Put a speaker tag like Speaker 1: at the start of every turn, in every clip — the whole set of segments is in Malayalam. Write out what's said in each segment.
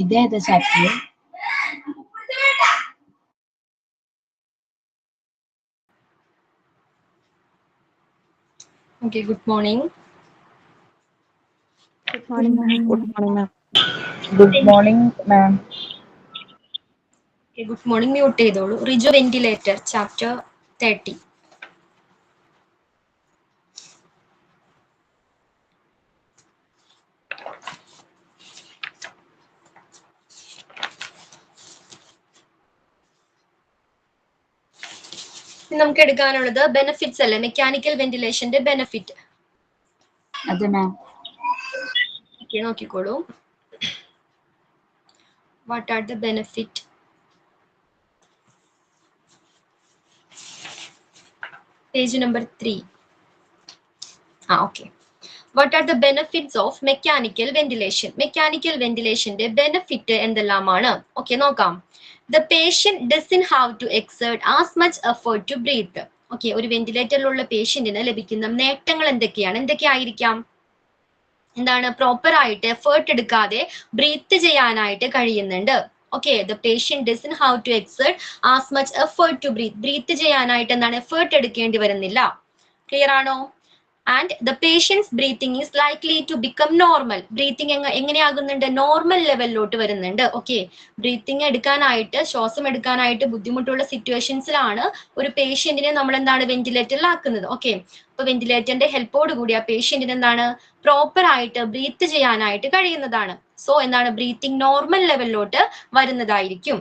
Speaker 1: ഇതേതാ chapter?
Speaker 2: Okay, good morning.
Speaker 3: Good morning, ma'am.
Speaker 4: Good morning, ma'am.
Speaker 1: Good morning, ma'am.
Speaker 2: Okay, good morning. Mute ചെയ്തോളൂ. Rijo ventilator, chapter 30. നമുക്ക് എടുക്കാനുള്ളത് ബെനിഫിറ്റ്സ് അല്ലേ, മെക്കാനിക്കൽ വെന്റിലേഷന്റെ ബെനിഫിറ്റ്.
Speaker 1: അതെ മാം.
Speaker 2: ഓക്കെ, നോക്കിക്കോളൂ. What are the benefit? Page number 3. Okay. What are the benefits of mechanical ventilation? Mechanical ventilationന്റെ ബെനിഫിറ്റ് എന്തെല്ലാമാണ്? ഓക്കെ, നോക്കാം. The patient doesn't have to exert as much effort to breathe. Okay, ഒരു വെന്റിലേറ്ററിലുള്ള പേഷ്യന്റിന് ലഭിക്കുന്ന നേട്ടങ്ങൾ എന്തൊക്കെയായിരിക്കാം? എന്താണ്? പ്രോപ്പർ ആയിട്ട് എഫേർട്ട് എടുക്കാതെ ബ്രീത്ത് ചെയ്യാനായിട്ട് കഴിയുന്നുണ്ട്. Okay, the patient doesn't have to exert as much effort to breathe. Breathe ചെയ്യാനായിട്ട് എന്താണ്? എഫേർട്ട് എടുക്കേണ്ടി വരുന്നില്ല. ക്ലിയർ ആണോ? And the patient's breathing is likely to become normal. Breathing എങ്ങനെയാകുന്നുണ്ട്? നോർമൽ ലെവലിലോട്ട് വരുന്നുണ്ട്. ഓക്കെ, ബ്രീത്തിങ് എടുക്കാനായിട്ട്, ശ്വാസം എടുക്കാനായിട്ട് ബുദ്ധിമുട്ടുള്ള സിറ്റുവേഷൻസിലാണ് ഒരു പേഷ്യന്റിനെ നമ്മൾ എന്താണ് വെന്റിലേറ്ററിൽ ആക്കുന്നത്. ഓക്കെ, അപ്പൊ വെന്റിലേറ്ററിന്റെ ഹെൽപ്പോട് കൂടി ആ പേഷ്യന്റിന് എന്താണ് പ്രോപ്പർ ആയിട്ട് ബ്രീത്ത് ചെയ്യാനായിട്ട് കഴിയുന്നതാണ്. സോ എന്താണ്? ബ്രീത്തിങ് നോർമൽ ലെവലിലോട്ട് വരുന്നതായിരിക്കും.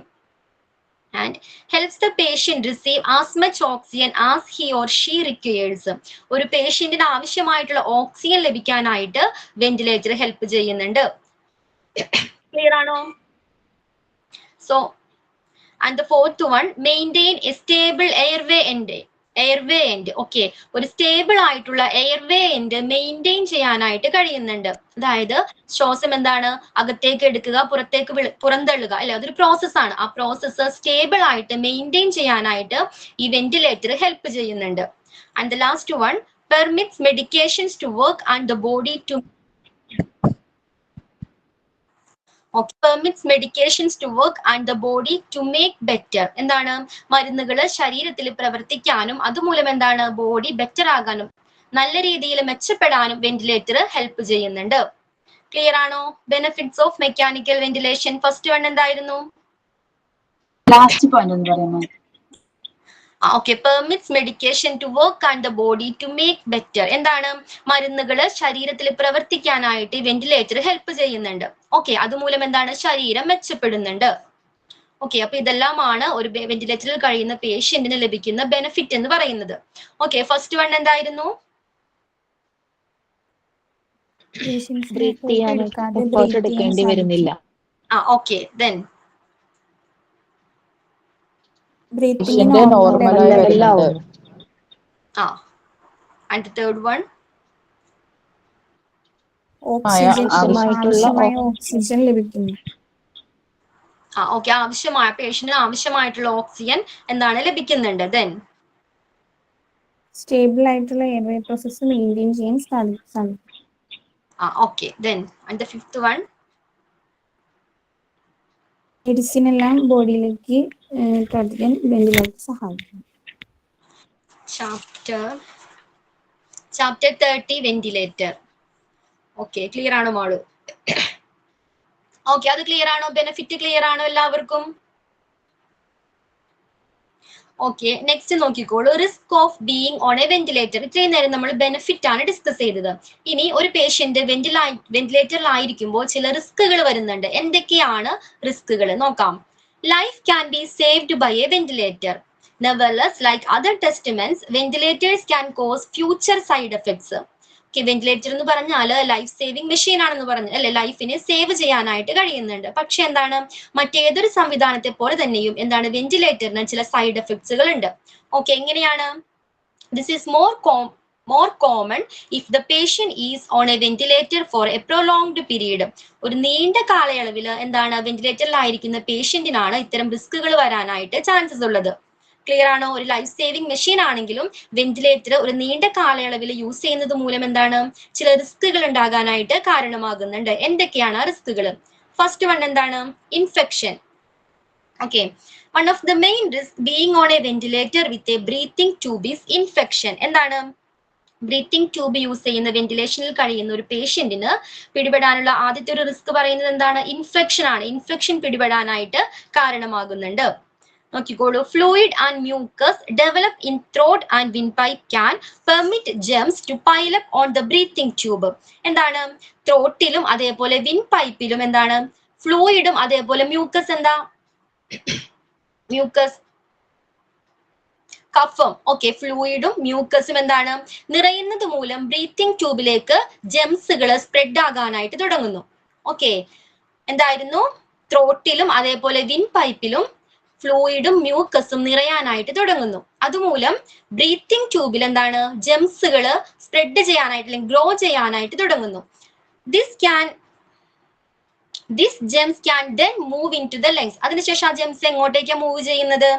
Speaker 2: And helps the patient receive as much oxygen as he or she requires. ഒരു പേഷ്യന്റിന് ആവശ്യമായിട്ടുള്ള ഓക്സിജൻ ലഭിക്കാനായിട്ട് വെന്റിലേറ്റർ ഹെൽപ്പ് ചെയ്യുന്നുണ്ട്. ക്ലിയർ ആണോ? So and the fourth one, maintain a stable airway end. Okay, ഒരു സ്റ്റേബിൾ ആയിട്ടുള്ള എയർവേ എൻഡ് മെയിൻറ്റെയിൻ ചെയ്യാനായിട്ട് കഴിയുന്നുണ്ട്. അതായത് ശ്വാസം എന്താണ്? അകത്തേക്ക് എടുക്കുക, പുറന്തള്ളുക അല്ലെ, അതൊരു പ്രോസസ്സാണ്. ആ പ്രോസസ്സ് സ്റ്റേബിൾ ആയിട്ട് മെയിൻറ്റെയിൻ ചെയ്യാനായിട്ട് ഈ വെന്റിലേറ്റർ ഹെൽപ്പ് ചെയ്യുന്നുണ്ട്. And the last one, permits medications to work and the body to permits medications to work and the body to make better. എന്താണ്? മരുന്നുകൾ ശരീരത്തിൽ പ്രവർത്തിക്കാനും അതുമൂലം എന്താണ്? ബോഡി ബെറ്റർ ആകാനും നല്ല രീതിയിൽ മെച്ചപ്പെടാനും വെന്റിലേറ്റർ ഹെൽപ്പ് ചെയ്യുന്നുണ്ട്. ക്ലിയർ ആണോ? Benefits of mechanical ventilation. First one എന്തായിരുന്നു?
Speaker 1: ലാസ്റ്റ് പോയിന്റ് എന്ന് പറയുന്നത്.
Speaker 2: Okay, permits medication to work and the body to make better. എന്താണ്? മരുന്നുകൾ ശരീരത്തിൽ പ്രവർത്തിക്കാനായിട്ട് വെന്റിലേറ്റർ ഹെൽപ്പ് ചെയ്യുന്നുണ്ട്. ഓക്കെ, അതുമൂലം എന്താണ്? ശരീരം മെച്ചപ്പെടുന്നുണ്ട്. ഓക്കെ, അപ്പൊ ഇതെല്ലാമാണ് ഒരു വെന്റിലേറ്ററിൽ കഴിയുന്ന പേഷ്യന്റിന് ലഭിക്കുന്ന ബെനിഫിറ്റ് എന്ന് പറയുന്നത്. ഓക്കെ, ഫസ്റ്റ് വൺ എന്തായിരുന്നു?
Speaker 4: ബ്രീത്ത് ചെയ്യാനായിട്ട് എഫേർട്ട് എടുക്കേണ്ടി വരുന്നില്ല.
Speaker 2: ഓക്കെ, ദെൻ
Speaker 3: ബ്രീത്തിങ്
Speaker 4: നോർമലായി വരുന്നുണ്ട്.
Speaker 2: ആൻഡ് തേർഡ് വൺ,
Speaker 3: ആവശ്യമായ ഓക്സിജൻ ലഭിക്കുന്നു.
Speaker 2: ഓക്കെ, പേഷ്യന്റിന് ആവശ്യമായിട്ടുള്ള ഓക്സിജൻ എന്താണ്? ലഭിക്കുന്നുണ്ട്. ദെൻ
Speaker 3: സ്റ്റേബിൾ ആയിട്ടുള്ള എയർവേ പ്രോസസ് മെയിൻറ്റെയിൻ ചെയ്യാൻ സാധിക്കും.
Speaker 2: Okay, then and the fifth one,
Speaker 3: medicine എല്ലാം ബോഡിയിലേക്ക് കടത്താൻ വെന്റിലേറ്റർ സഹായിക്കും.
Speaker 2: Chapter 30 ventilator. ഓക്കെ, ക്ലിയർ ആണോ മോള്? ഓക്കെ, അത് ക്ലിയർ ആണോ? ബെനിഫിറ്റ് ക്ലിയർ ആണോ എല്ലാവർക്കും? ഓക്കെ, നെക്സ്റ്റ് നോക്കിക്കോളൂ. Risk of being on A ventilator. ഇത്രയും നേരം നമ്മൾ ബെനിഫിറ്റ് ആണ് ഡിസ്കസ് ചെയ്തത്. ഇനി ഒരു പേഷ്യന്റ് വെന്റിലേറ്ററിലായിരിക്കുമ്പോൾ ചില റിസ്കുകൾ വരുന്നുണ്ട്. എന്തൊക്കെയാണ് റിസ്കുകൾ നോക്കാം. Life can be saved by a ventilator. Nevertheless, like other testaments, ventilators can cause future side effects. Ventilator എന്ന് പറഞ്ഞാൽ ലൈഫ് സേവിങ് മെഷീൻ ആണെന്ന് പറഞ്ഞു അല്ലെ, ലൈഫിനെ സേവ് ചെയ്യാനായിട്ട് കഴിയുന്നുണ്ട്. പക്ഷെ എന്താണ്? മറ്റേതൊരു സംവിധാനത്തെ പോലെ തന്നെയും എന്താണ്? വെന്റിലേറ്ററിന് ചില സൈഡ് എഫക്ട്സുകൾ ഉണ്ട്. ഓക്കെ, എങ്ങനെയാണ്? This is more common if the patient is on a ventilator for a prolonged period. ഒരു നീണ്ട കാലയളവിൽ എന്താണ്? വെന്റിലേറ്ററിലായിരിക്കുന്ന പേഷ്യന്റിനാണ് ഇത്തരം റിസ്കുകൾ വരാനായിട്ട് ചാൻസസ് ഉള്ളത്. ക്ലിയർ ആണോ? ഒരു ലൈഫ് സേവിങ് മെഷീൻ ആണെങ്കിലും വെന്റിലേറ്റർ ഒരു നീണ്ട കാലയളവിൽ യൂസ് ചെയ്യുന്നത് മൂലം എന്താണ്? ചില റിസ്കുകൾ ഉണ്ടാകാനായിട്ട് കാരണമാകുന്നുണ്ട്. എന്തൊക്കെയാണ് ആ റിസ്കുകൾ? ഫസ്റ്റ് വൺ എന്താണ്? Infection. Okay, one of the main risk being on A ventilator with a breathing tube is infection. എന്താണ്? ബ്രീത്തിങ് ട്യൂബ് യൂസ് ചെയ്യുന്ന വെന്റിലേഷനിൽ കഴിയുന്ന ഒരു പേഷ്യന്റിന് പിടിപെടാനുള്ള ആദ്യത്തെ ഒരു റിസ്ക് പറയുന്നത് എന്താണ്? ഇൻഫെക്ഷൻ ആണ്. ഇൻഫെക്ഷൻ പിടിപെടാനായിട്ട് കാരണമാകുന്നുണ്ട്. നോക്കിക്കോളൂ, fluid and mucus develop in throat and windpipe can permit germs to pile up on the breathing tube. എന്താണ്? ത്രോട്ടിലും അതേപോലെ വിൻപൈപ്പിലും എന്താണ്? ഫ്ലൂയിഡും അതേപോലെ മ്യൂക്കസ്, എന്താ മ്യൂക്കസ്? കഫം. ഓക്കെ, ഫ്ലൂയിഡും മ്യൂക്കസും എന്താണ്? നിറയുന്നത് മൂലം ബ്രീത്തിങ് ട്യൂബിലേക്ക് ജെംസുകൾ സ്പ്രെഡ് ആകാനായിട്ട് തുടങ്ങുന്നു. ഓക്കെ, എന്തായിരുന്നു? ത്രോട്ടിലും അതേപോലെ വിൻപൈപ്പിലും ഫ്ലൂയിഡും മ്യൂക്കസും നിറയാനായിട്ട് തുടങ്ങുന്നു. അതുമൂലം ബ്രീത്തിങ് ട്യൂബിൽ എന്താണ്? ജെംസുകൾ സ്പ്രെഡ് ചെയ്യാനായിട്ട് അല്ലെങ്കിൽ ഗ്രോ ചെയ്യാനായിട്ട് തുടങ്ങുന്നു. This gems can then move into the lungs. അതിനുശേഷം ആ ജെംസ് എങ്ങോട്ടേക്കാണ് മൂവ് ചെയ്യുന്നത്?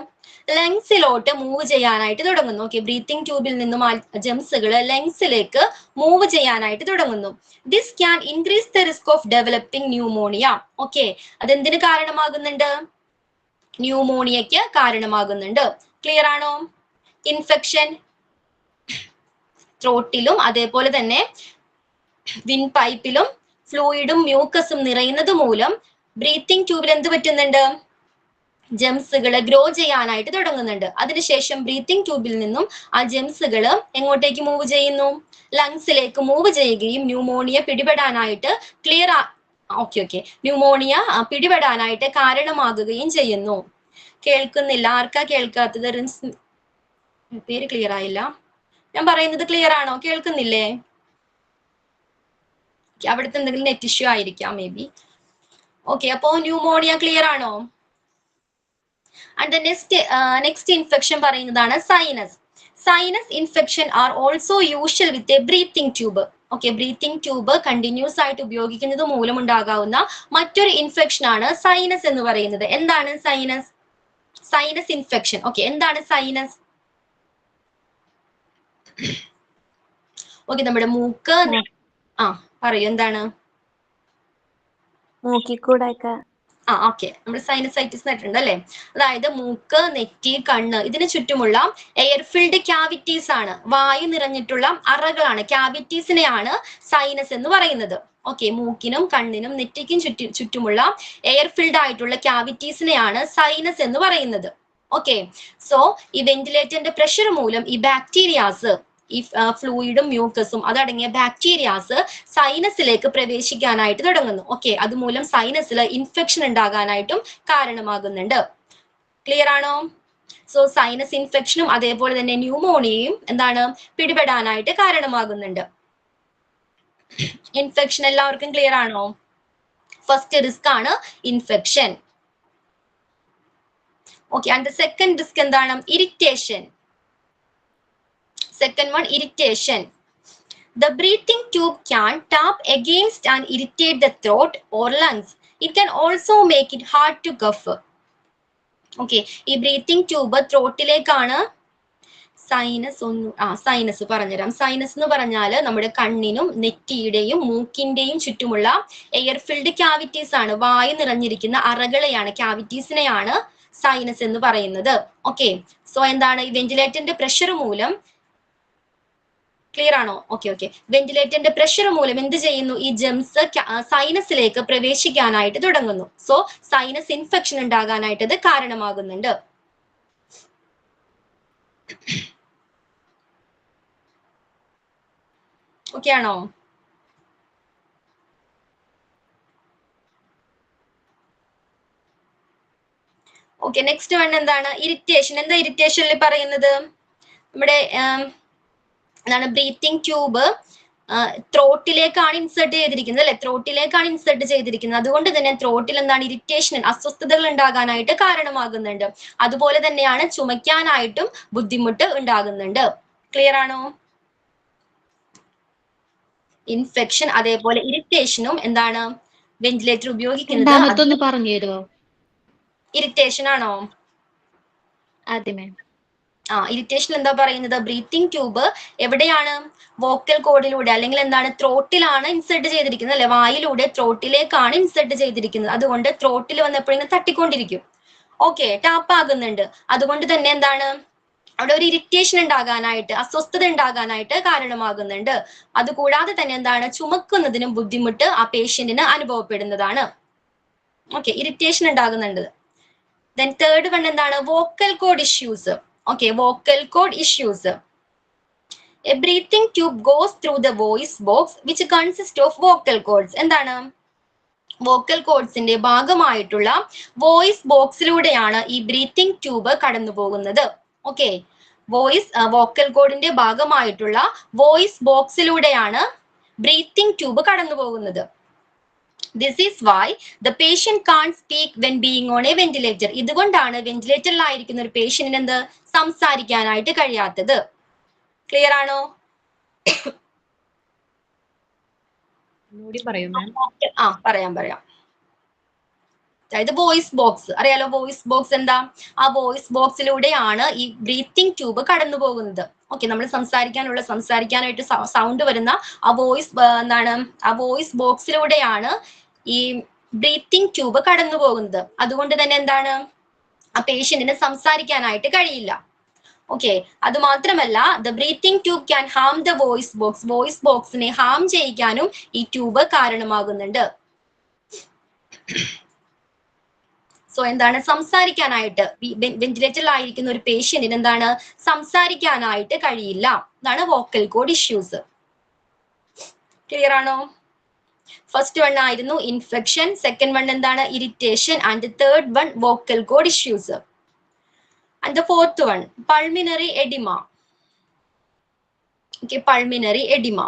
Speaker 2: ലങ്സിലോട്ട് മൂവ് ചെയ്യാനായിട്ട് തുടങ്ങുന്നു. ഓക്കെ, ബ്രീത്തിങ് ട്യൂബിൽ നിന്നും ആ ജെംസുകൾ ലങ്സിലേക്ക് മൂവ് ചെയ്യാനായിട്ട് തുടങ്ങുന്നു. This can increase the risk of developing pneumonia. Okay, അതെന്തിന് കാരണമാകുന്നുണ്ട്? ന്യൂമോണിയയ്ക്ക് കാരണമാകുന്നുണ്ട്. ക്ലിയർ ആണോ? ഇൻഫെക്ഷൻ ത്രോട്ടിലും അതേപോലെ തന്നെ വിൻപൈപ്പിലും ഫ്ലൂയിഡും മ്യൂക്കസും നിറയുന്നത് മൂലം ബ്രീത്തിങ് ട്യൂബിൽ എന്ത് പറ്റുന്നുണ്ട്? ജെംസുകൾ ഗ്രോ ചെയ്യാനായിട്ട് തുടങ്ങുന്നുണ്ട്. അതിനുശേഷം ബ്രീത്തിങ് ട്യൂബിൽ നിന്നും ആ ജെംസുകൾ എങ്ങോട്ടേക്ക് മൂവ് ചെയ്യുന്നു? ലങ്സിലേക്ക് മൂവ് ചെയ്യുകയും ന്യൂമോണിയ പിടിപെടാനായിട്ട് ന്യൂമോണിയ പിടിപെടാനായിട്ട് കാരണമാകുകയും ചെയ്യുന്നു. കേൾക്കുന്നില്ല? ആർക്കാ കേൾക്കാത്തത്? പേര് ക്ലിയർ ആയില്ല. ഞാൻ പറയുന്നത് ക്ലിയർ ആണോ? കേൾക്കുന്നില്ലേ? അവിടുത്തെ എന്തെങ്കിലും നെറ്റ് ഇഷ്യൂ ആയിരിക്കാം, മേ ബി. ഓക്കെ, അപ്പോ ന്യൂമോണിയ ക്ലിയർ ആണോ? ആൻഡ് നെക്സ്റ്റ് ഇൻഫെക്ഷൻ പറയുന്നതാണ് sinus. Sinus infection are also usual with a breathing tube. Okay, breathing tube continuous ആയിട്ട് ഉപയോഗിക്കുന്നത് മൂലം ഉണ്ടാകാവുന്ന മറ്റൊരു ഇൻഫെക്ഷൻ ആണ് സൈനസ് എന്ന് പറയുന്നത്. എന്താണ് സൈനസ്? Sinus infection. ഓക്കെ, എന്താണ് സൈനസ്? ഓക്കെ, നമ്മുടെ മൂക്ക്. പറയൂ, എന്താണ്?
Speaker 3: മൂക്കിക്കൂടെയൊക്കെ.
Speaker 2: ഓക്കെ, നമ്മൾ സൈനസൈറ്റിസ് നേരിട്ടുണ്ട് അല്ലെ? അതായത് മൂക്ക്, നെറ്റി, കണ്ണ് ഇതിന് ചുറ്റുമുള്ള എയർ ഫിൽഡ് ക്യാവിറ്റീസ് ആണ്, വായു നിറഞ്ഞിട്ടുള്ള അറകളാണ്, ക്യാവിറ്റീസിനെയാണ് സൈനസ് എന്ന് പറയുന്നത്. ഓക്കെ, മൂക്കിനും കണ്ണിനും നെറ്റിക്കും ചുറ്റുമുള്ള എയർ ഫിൽഡ് ആയിട്ടുള്ള ക്യാവിറ്റീസിനെയാണ് സൈനസ് എന്ന് പറയുന്നത്. ഓക്കെ, സോ ഈ വെന്റിലേറ്ററിന്റെ പ്രഷർ മൂലം ഈ ബാക്ടീരിയാസ്, ഈ ഫ്ലൂയിഡും മ്യൂക്കസും അതടങ്ങിയ ബാക്ടീരിയാസ് സൈനസിലേക്ക് പ്രവേശിക്കാനായിട്ട് തുടങ്ങുന്നു. ഓക്കെ, അതുമൂലം സൈനസിൽ ഇൻഫെക്ഷൻ ഉണ്ടാകാനായിട്ടും കാരണമാകുന്നുണ്ട്. ക്ലിയർ ആണോ? സോ സൈനസ് ഇൻഫെക്ഷനും അതേപോലെ തന്നെ ന്യൂമോണിയയും എന്താണ്? പിടിപെടാനായിട്ട് കാരണമാകുന്നുണ്ട്. ഇൻഫെക്ഷൻ എല്ലാവർക്കും ക്ലിയർ ആണോ? ഫസ്റ്റ് റിസ്ക് ആണ് infection. Okay, and the second risk എന്താണ്? Irritation. Second one, irritation. The breathing tube can tap against and irritate the throat or lungs. It can also make it hard to cough. Okay, ഈ ബ്രീത്തിങ് ട്യൂബ് ത്രോട്ടിലേക്കാണ്. സൈനസ് പറഞ്ഞുതരാം. സൈനസ് എന്ന് പറഞ്ഞാൽ നമ്മുടെ കണ്ണിനും നെറ്റിയുടെയും മൂക്കിന്റെയും ചുറ്റുമുള്ള എയർ ഫിൽഡ് ക്യാവിറ്റീസ് ആണ്, വായു നിറഞ്ഞിരിക്കുന്ന അറകളെയാണ്, ക്യാവിറ്റീസിനെയാണ് സൈനസ് എന്ന് പറയുന്നത്. ഓക്കെ, സോ എന്താണ്? ഈ വെന്റിലേറ്ററിന്റെ പ്രഷർ മൂലം, ക്ലിയർ ആണോ? ഓക്കെ, വെന്റിലേറ്ററിന്റെ പ്രഷർ മൂലം എന്ത് ചെയ്യുന്നു? ഈ ജെംസ് സൈനസിലേക്ക് പ്രവേശിക്കാനായിട്ട് തുടങ്ങുന്നു. സോ സൈനസ് ഇൻഫെക്ഷൻ ഉണ്ടാകാനായിട്ട് ഇത് കാരണമാകുന്നുണ്ട്. ഓക്കെ ആണോ? ഓക്കെ, നെക്സ്റ്റ് വൺ എന്താണ്? ഇറിറ്റേഷൻ. എന്താ ഇറിറ്റേഷനിൽ പറയുന്നത്? നമ്മുടെ എന്താണ്? ബ്രീത്തിങ് ട്യൂബ് ത്രോട്ടിലേക്കാണ് ഇൻസെർട്ട് ചെയ്തിരിക്കുന്നത് അല്ലെ? ത്രോട്ടിലേക്കാണ് ഇൻസെർട്ട് ചെയ്തിരിക്കുന്നത്. അതുകൊണ്ട് തന്നെ ത്രോട്ടിൽ എന്താണ്? ഇറിറ്റേഷൻ, അസ്വസ്ഥതകൾ ഉണ്ടാകാനായിട്ട് കാരണമാകുന്നുണ്ട്. അതുപോലെ തന്നെയാണ് ചുമയ്ക്കാനായിട്ടും ബുദ്ധിമുട്ട് ഉണ്ടാകുന്നുണ്ട്. ക്ലിയർ ആണോ? ഇൻഫെക്ഷൻ അതേപോലെ ഇറിറ്റേഷനും എന്താണ്? വെന്റിലേറ്റർ ഉപയോഗിക്കുന്നത്.
Speaker 4: പറഞ്ഞു തരുമോ?
Speaker 2: ഇറിറ്റേഷൻ ആണോ?
Speaker 4: അതെ മാം.
Speaker 2: ഇറിറ്റേഷൻ എന്താ പറയുന്നത്? ബ്രീത്തിങ് ട്യൂബ് എവിടെയാണ്? വോക്കൽ കോഡിലൂടെ അല്ലെങ്കിൽ എന്താണ് ത്രോട്ടിലാണ് ഇൻസെർട്ട് ചെയ്തിരിക്കുന്നത് അല്ലെ, വായിലൂടെ ത്രോട്ടിലേക്കാണ് ഇൻസെർട്ട് ചെയ്തിരിക്കുന്നത്. അതുകൊണ്ട് ത്രോട്ടിൽ വന്നപ്പോഴേക്കും തട്ടിക്കൊണ്ടിരിക്കും. ഓക്കെ, ടാപ്പ് ആകുന്നുണ്ട്. അതുകൊണ്ട് തന്നെ എന്താണ് അവിടെ ഒരു ഇറിറ്റേഷൻ ഉണ്ടാകാനായിട്ട്, അസ്വസ്ഥത ഉണ്ടാകാനായിട്ട് കാരണമാകുന്നുണ്ട്. അതുകൂടാതെ തന്നെ എന്താണ് ചുമക്കുന്നതിനും ബുദ്ധിമുട്ട് ആ പേഷ്യന്റിന് അനുഭവപ്പെടുന്നതാണ്. ഓക്കെ, ഇറിറ്റേഷൻ ഉണ്ടാകുന്നുണ്ട്. ദെൻ തേർഡ് വൺ എന്താണ്? Vocal code issues. Okay, vocal code issues. A breathing tube goes through the voice box which consist of vocal cords. എന്താണ്? വോക്കൽ കോഡ്സിന്റെ ഭാഗമായിട്ടുള്ള വോയിസ് ബോക്സിലൂടെയാണ് ഈ ബ്രീത്തിങ് ട്യൂബ് കടന്നു പോകുന്നത്. ഓക്കെ, വോക്കൽ കോഡിന്റെ ഭാഗമായിട്ടുള്ള വോയിസ് ബോക്സിലൂടെയാണ് ബ്രീത്തിങ് ട്യൂബ് കടന്നു പോകുന്നത്. This is why the patient can't speak when being on a ventilator. ഇതുകൊണ്ടാണ് വെന്റിലേറ്ററിലായിരിക്കുന്ന ഒരു പേഷ്യന്റിന് എന്ത് സംസാരിക്കാനായിട്ട് കഴിയാത്തത്. ക്ലിയർ ആണോ? പറയാം. അതായത് വോയിസ് ബോക്സ് അറിയാലോ. വോയിസ് ബോക്സ് എന്താ? ആ വോയിസ് ബോക്സിലൂടെയാണ് ഈ ബ്രീത്തിങ് ട്യൂബ് കടന്നു പോകുന്നത്. ഓക്കെ, നമ്മൾ സംസാരിക്കാനായിട്ട് സൗണ്ട് വരുന്ന ആ വോയിസ് ആ വോയിസ് ബോക്സിലൂടെയാണ് ഈ ബ്രീത്തിങ് ട്യൂബ് കടന്നു പോകുന്നത്. അതുകൊണ്ട് തന്നെ എന്താണ് ആ പേഷ്യന്റിന് സംസാരിക്കാനായിട്ട് കഴിയില്ല. ഓക്കെ, അത് മാത്രമല്ല the breathing tube can harm the voice box. Voice ബോക്സിനെ ഹാം ചെയ്യിക്കാനും ഈ ട്യൂബ് കാരണമാകുന്നുണ്ട്. സോ എന്താണ് സംസാരിക്കാനായിട്ട് വെന്റിലേറ്ററിലായിരിക്കുന്ന ഒരു പേഷ്യന്റിന് എന്താണ് സംസാരിക്കാനായിട്ട് കഴിയില്ല. അതാണ് വോക്കൽ കോഡ് ഇഷ്യൂസ്. ക്ലിയർ ആണോ? ഫസ്റ്റ് വൺ ആയിരുന്നു ഇൻഫെക്ഷൻ, സെക്കൻഡ് വൺ എന്താണ് irritation, and third one vocal code issues. And the fourth one pulmonary oedema. Okay, pulmonary oedema.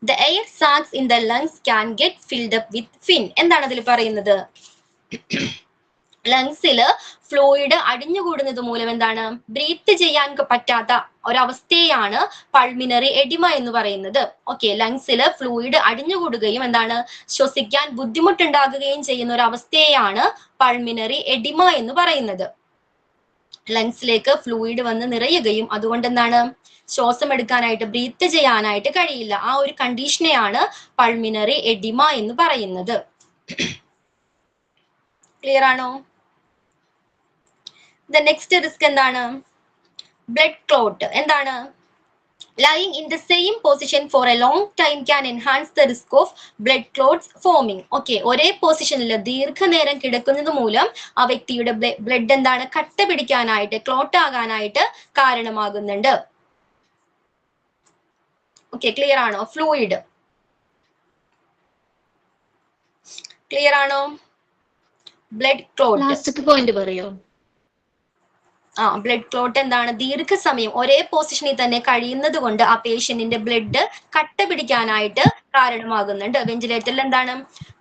Speaker 2: The air sacs in the lungs can get filled up with fin. എന്താണ് അതിൽ പറയുന്നത്? ലങ്സില് ഫ്ലൂയിഡ് അടിഞ്ഞുകൂടുന്നത് മൂലം എന്താണ് ബ്രീത്ത് ചെയ്യാൻ പറ്റാത്ത ഒരവസ്ഥയാണ് പൾമിനറി എഡിമ എന്ന് പറയുന്നത്. ഓക്കെ, ലങ്സില് ഫ്ലൂയിഡ് അടിഞ്ഞുകൂടുകയും എന്താണ് ശ്വസിക്കാൻ ബുദ്ധിമുട്ടുണ്ടാകുകയും ചെയ്യുന്ന ഒരു അവസ്ഥയെയാണ് പൾമിനറി എഡിമ എന്ന് പറയുന്നത്. ലങ്സിലേക്ക് ഫ്ലൂയിഡ് വന്ന് നിറയുകയും അതുകൊണ്ട് എന്താണ് ശ്വാസം എടുക്കാനായിട്ട് ബ്രീത്ത് ചെയ്യാനായിട്ട് കഴിയില്ല. ആ ഒരു കണ്ടീഷനെയാണ് പൾമിനറി എഡിമ എന്ന് പറയുന്നത്. ക്ലിയർ ആണോ? ദ നെക്സ്റ്റ് റിസ്ക് എന്താണ്? Blood clot. എന്താണ്? lying in the same position for a long time can enhance the risk of blood clots forming. Okay, ഒരേ പൊസിഷനിൽ ദീർഘനേരം കിടക്കുന്നത് മൂലം ആ വ്യക്തിയുടെ ബ്ലഡ് എന്താണ് കട്ട പിടിക്കാനായിട്ട്, ക്ലോട്ട് ആകാനായിട്ട് കാരണമാകുന്നുണ്ട്. ഓക്കെ, ക്ലിയർ ആണോ? ഫ്ലൂയിഡ് ക്ലിയർ ആണോ? Blood clot.
Speaker 4: ലാസ്റ്റ് പോയിന്റ് പറയോ?
Speaker 2: ബ്ലഡ് ക്ലോട്ട് എന്താണ്? ദീർഘസമയം ഒരേ പൊസിഷനിൽ തന്നെ കഴിയുന്നത് കൊണ്ട് ആ പേഷ്യന്റിന്റെ ബ്ലഡ് കട്ട പിടിക്കാനായിട്ട് കാരണമാകുന്നുണ്ട്. വെന്റിലേറ്ററിൽ എന്താണ്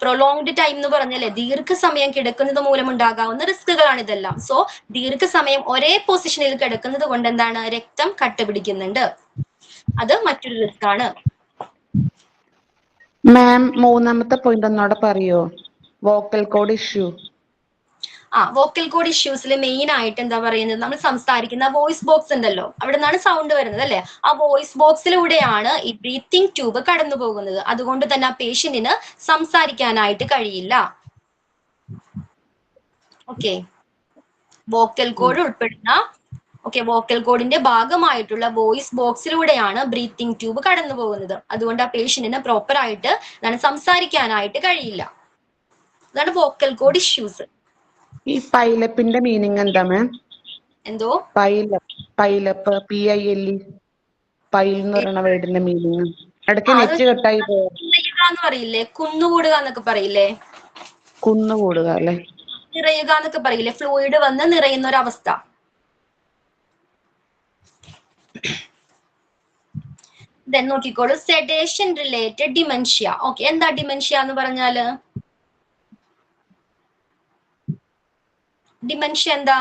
Speaker 2: പ്രൊലോങ്ഡ് ടൈം എന്ന് പറഞ്ഞാലേ ദീർഘസമയം കിടക്കുന്നത് മൂലം ഉണ്ടാകാവുന്ന റിസ്കുകളാണ് ഇതെല്ലാം. സോ ദീർഘസമയം ഒരേ പൊസിഷനിൽ കിടക്കുന്നത് കൊണ്ട് എന്താണ് രക്തം കട്ട പിടിക്കുന്നുണ്ട്. അത് മറ്റൊരു റിസ്ക് ആണ്.
Speaker 5: മാം, മൂന്നാമത്തെ പോയിന്റ് ഒന്നോടെ പറയോ? Vocal cord issue.
Speaker 2: Vocal cord ഇഷ്യൂസിൽ മെയിൻ ആയിട്ട് എന്താ പറയുന്നത്, നമ്മൾ സംസാരിക്കുന്ന വോയിസ് ബോക്സ് ഉണ്ടല്ലോ, അവിടെ നിന്നാണ് സൗണ്ട് വരുന്നത് അല്ലെ. ആ വോയിസ് ബോക്സിലൂടെയാണ് ഈ ബ്രീത്തിങ് ട്യൂബ് കടന്നു പോകുന്നത്. അതുകൊണ്ട് തന്നെ ആ പേഷ്യന്റിന് സംസാരിക്കാനായിട്ട് കഴിയില്ല. ഓക്കെ, വോക്കൽ കോഡ് ഉൾപ്പെടുന്ന വോക്കൽ കോഡിന്റെ ഭാഗമായിട്ടുള്ള വോയിസ് ബോക്സിലൂടെയാണ് ബ്രീത്തിങ് ട്യൂബ് കടന്നു പോകുന്നത്. അതുകൊണ്ട് ആ പേഷ്യന്റിന് പ്രോപ്പർ ആയിട്ട് സംസാരിക്കാനായിട്ട് കഴിയില്ല. അതാണ് വോക്കൽ കോഡ് ഇഷ്യൂസ്.
Speaker 5: ഈ പൈലപ്പിന്റെ മീനിങ് എന്താ മാം?
Speaker 2: എന്തോ
Speaker 5: പൈലപ്പ് PILE പൈൽ എന്ന് പറയുന്ന വേർഡിന്റെ മീനിങ് ഇടയ്ക്ക് നെറ്റ് കട്ടായി
Speaker 2: നിറയുക പറയില്ലേ, കുന്നുകൂടുക എന്നൊക്കെ പറയില്ലേ?
Speaker 5: കുന്നുകൂടുക അല്ലെ,
Speaker 2: നിറയുക എന്നൊക്കെ പറയില്ലേ, ഫ്ലൂയിഡ് വന്ന് നിറയുന്ന ഒരു അവസ്ഥ. നോക്കിക്കോളൂ, സെഡേഷൻ റിലേറ്റഡ് ഡിമെൻഷ്യ. ഓക്കെ, എന്താ ഡിമെൻഷ്യ എന്ന് പറഞ്ഞാല്? ഡിമെൻഷ്യ എന്താ?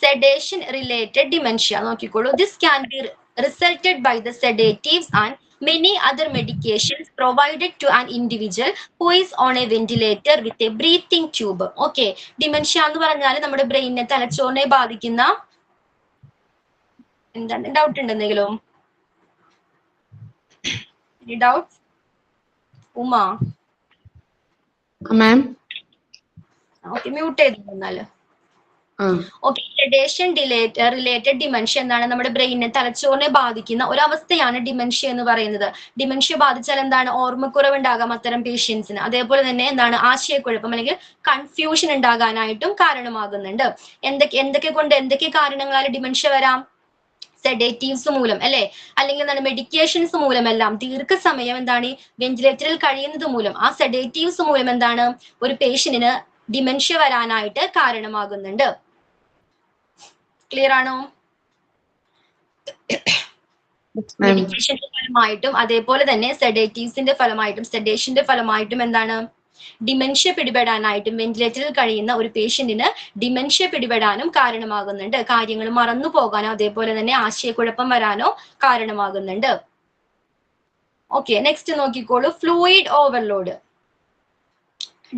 Speaker 2: Sedation related dementia. നോക്കിക്കോളൂ, this can be resulted by the sedatives and many other medications provided to an individual who is on a ventilator with a breathing tube. Okay, dementia എന്ന് പറഞ്ഞാൽ നമ്മുടെ ബ്രെയിനിനെ, തലച്ചോറിനെ ബാധിക്കുന്ന എന്താണ് ഡൗട്ട് ഉണ്ട് എന്തെങ്കിലും? Doubt? Uma
Speaker 5: ma'am
Speaker 2: okay, mute ചെയ്തു എന്നാല്.
Speaker 5: ആ
Speaker 2: ഓക്കെ, സെഡേഷൻ റിലേറ്റഡ് ഡിമെൻഷ്യ എന്താണ്? നമ്മുടെ ബ്രെയിനിനെ, തലച്ചോറിനെ ബാധിക്കുന്ന ഒരു അവസ്ഥയാണ് ഡിമെൻഷ്യ എന്ന് പറയുന്നത്. ഡിമെൻഷ്യ ബാധിച്ചാൽ എന്താണ്? ഓർമ്മക്കുറവ് ഉണ്ടാകാം അത്തരം പേഷ്യൻസിന്. അതേപോലെ തന്നെ എന്താണ്? ആശയക്കുഴപ്പം അല്ലെങ്കിൽ കൺഫ്യൂഷൻ ഉണ്ടാകാനായിട്ടും കാരണമാകുന്നുണ്ട്. എന്തൊക്കെ കാരണങ്ങളാൽ ഡിമെൻഷ്യ വരാം? സെഡേറ്റീവ്സ് മൂലം അല്ലെ, അല്ലെങ്കിൽ എന്താണ്? മെഡിക്കേഷൻസ് മൂലമെല്ലാം ദീർഘസമയം എന്താണ് വെന്റിലേറ്ററിൽ കഴിയുന്നത് മൂലം, ആ സെഡേറ്റീവ്സ് മൂലം എന്താണ് ഒരു പേഷ്യന്റിന് ഡിമെൻഷ്യ വരാനായിട്ട് കാരണമാകുന്നുണ്ട്. ക്ലിയർ ആണോ? മെഡിക്കേഷന്റെ ഫലമായിട്ടും അതേപോലെ തന്നെ സെഡേറ്റീവ്സിന്റെ ഫലമായിട്ടും സെഡേഷന്റെ ഫലമായിട്ടും എന്താണ് ഡിമെൻഷ്യ പിടിപെടാനായിട്ടും വെന്റിലേറ്ററിൽ കഴിയുന്ന ഒരു പേഷ്യന്റിന് ഡിമെൻഷ്യ പിടിപെടാനും കാരണമാകുന്നുണ്ട്. കാര്യങ്ങൾ മറന്നു പോകാനോ അതേപോലെ തന്നെ ആശയക്കുഴപ്പം വരാനോ കാരണമാകുന്നുണ്ട്. ഓക്കെ, നെക്സ്റ്റ് നോക്കിക്കോളൂ. Fluid overload.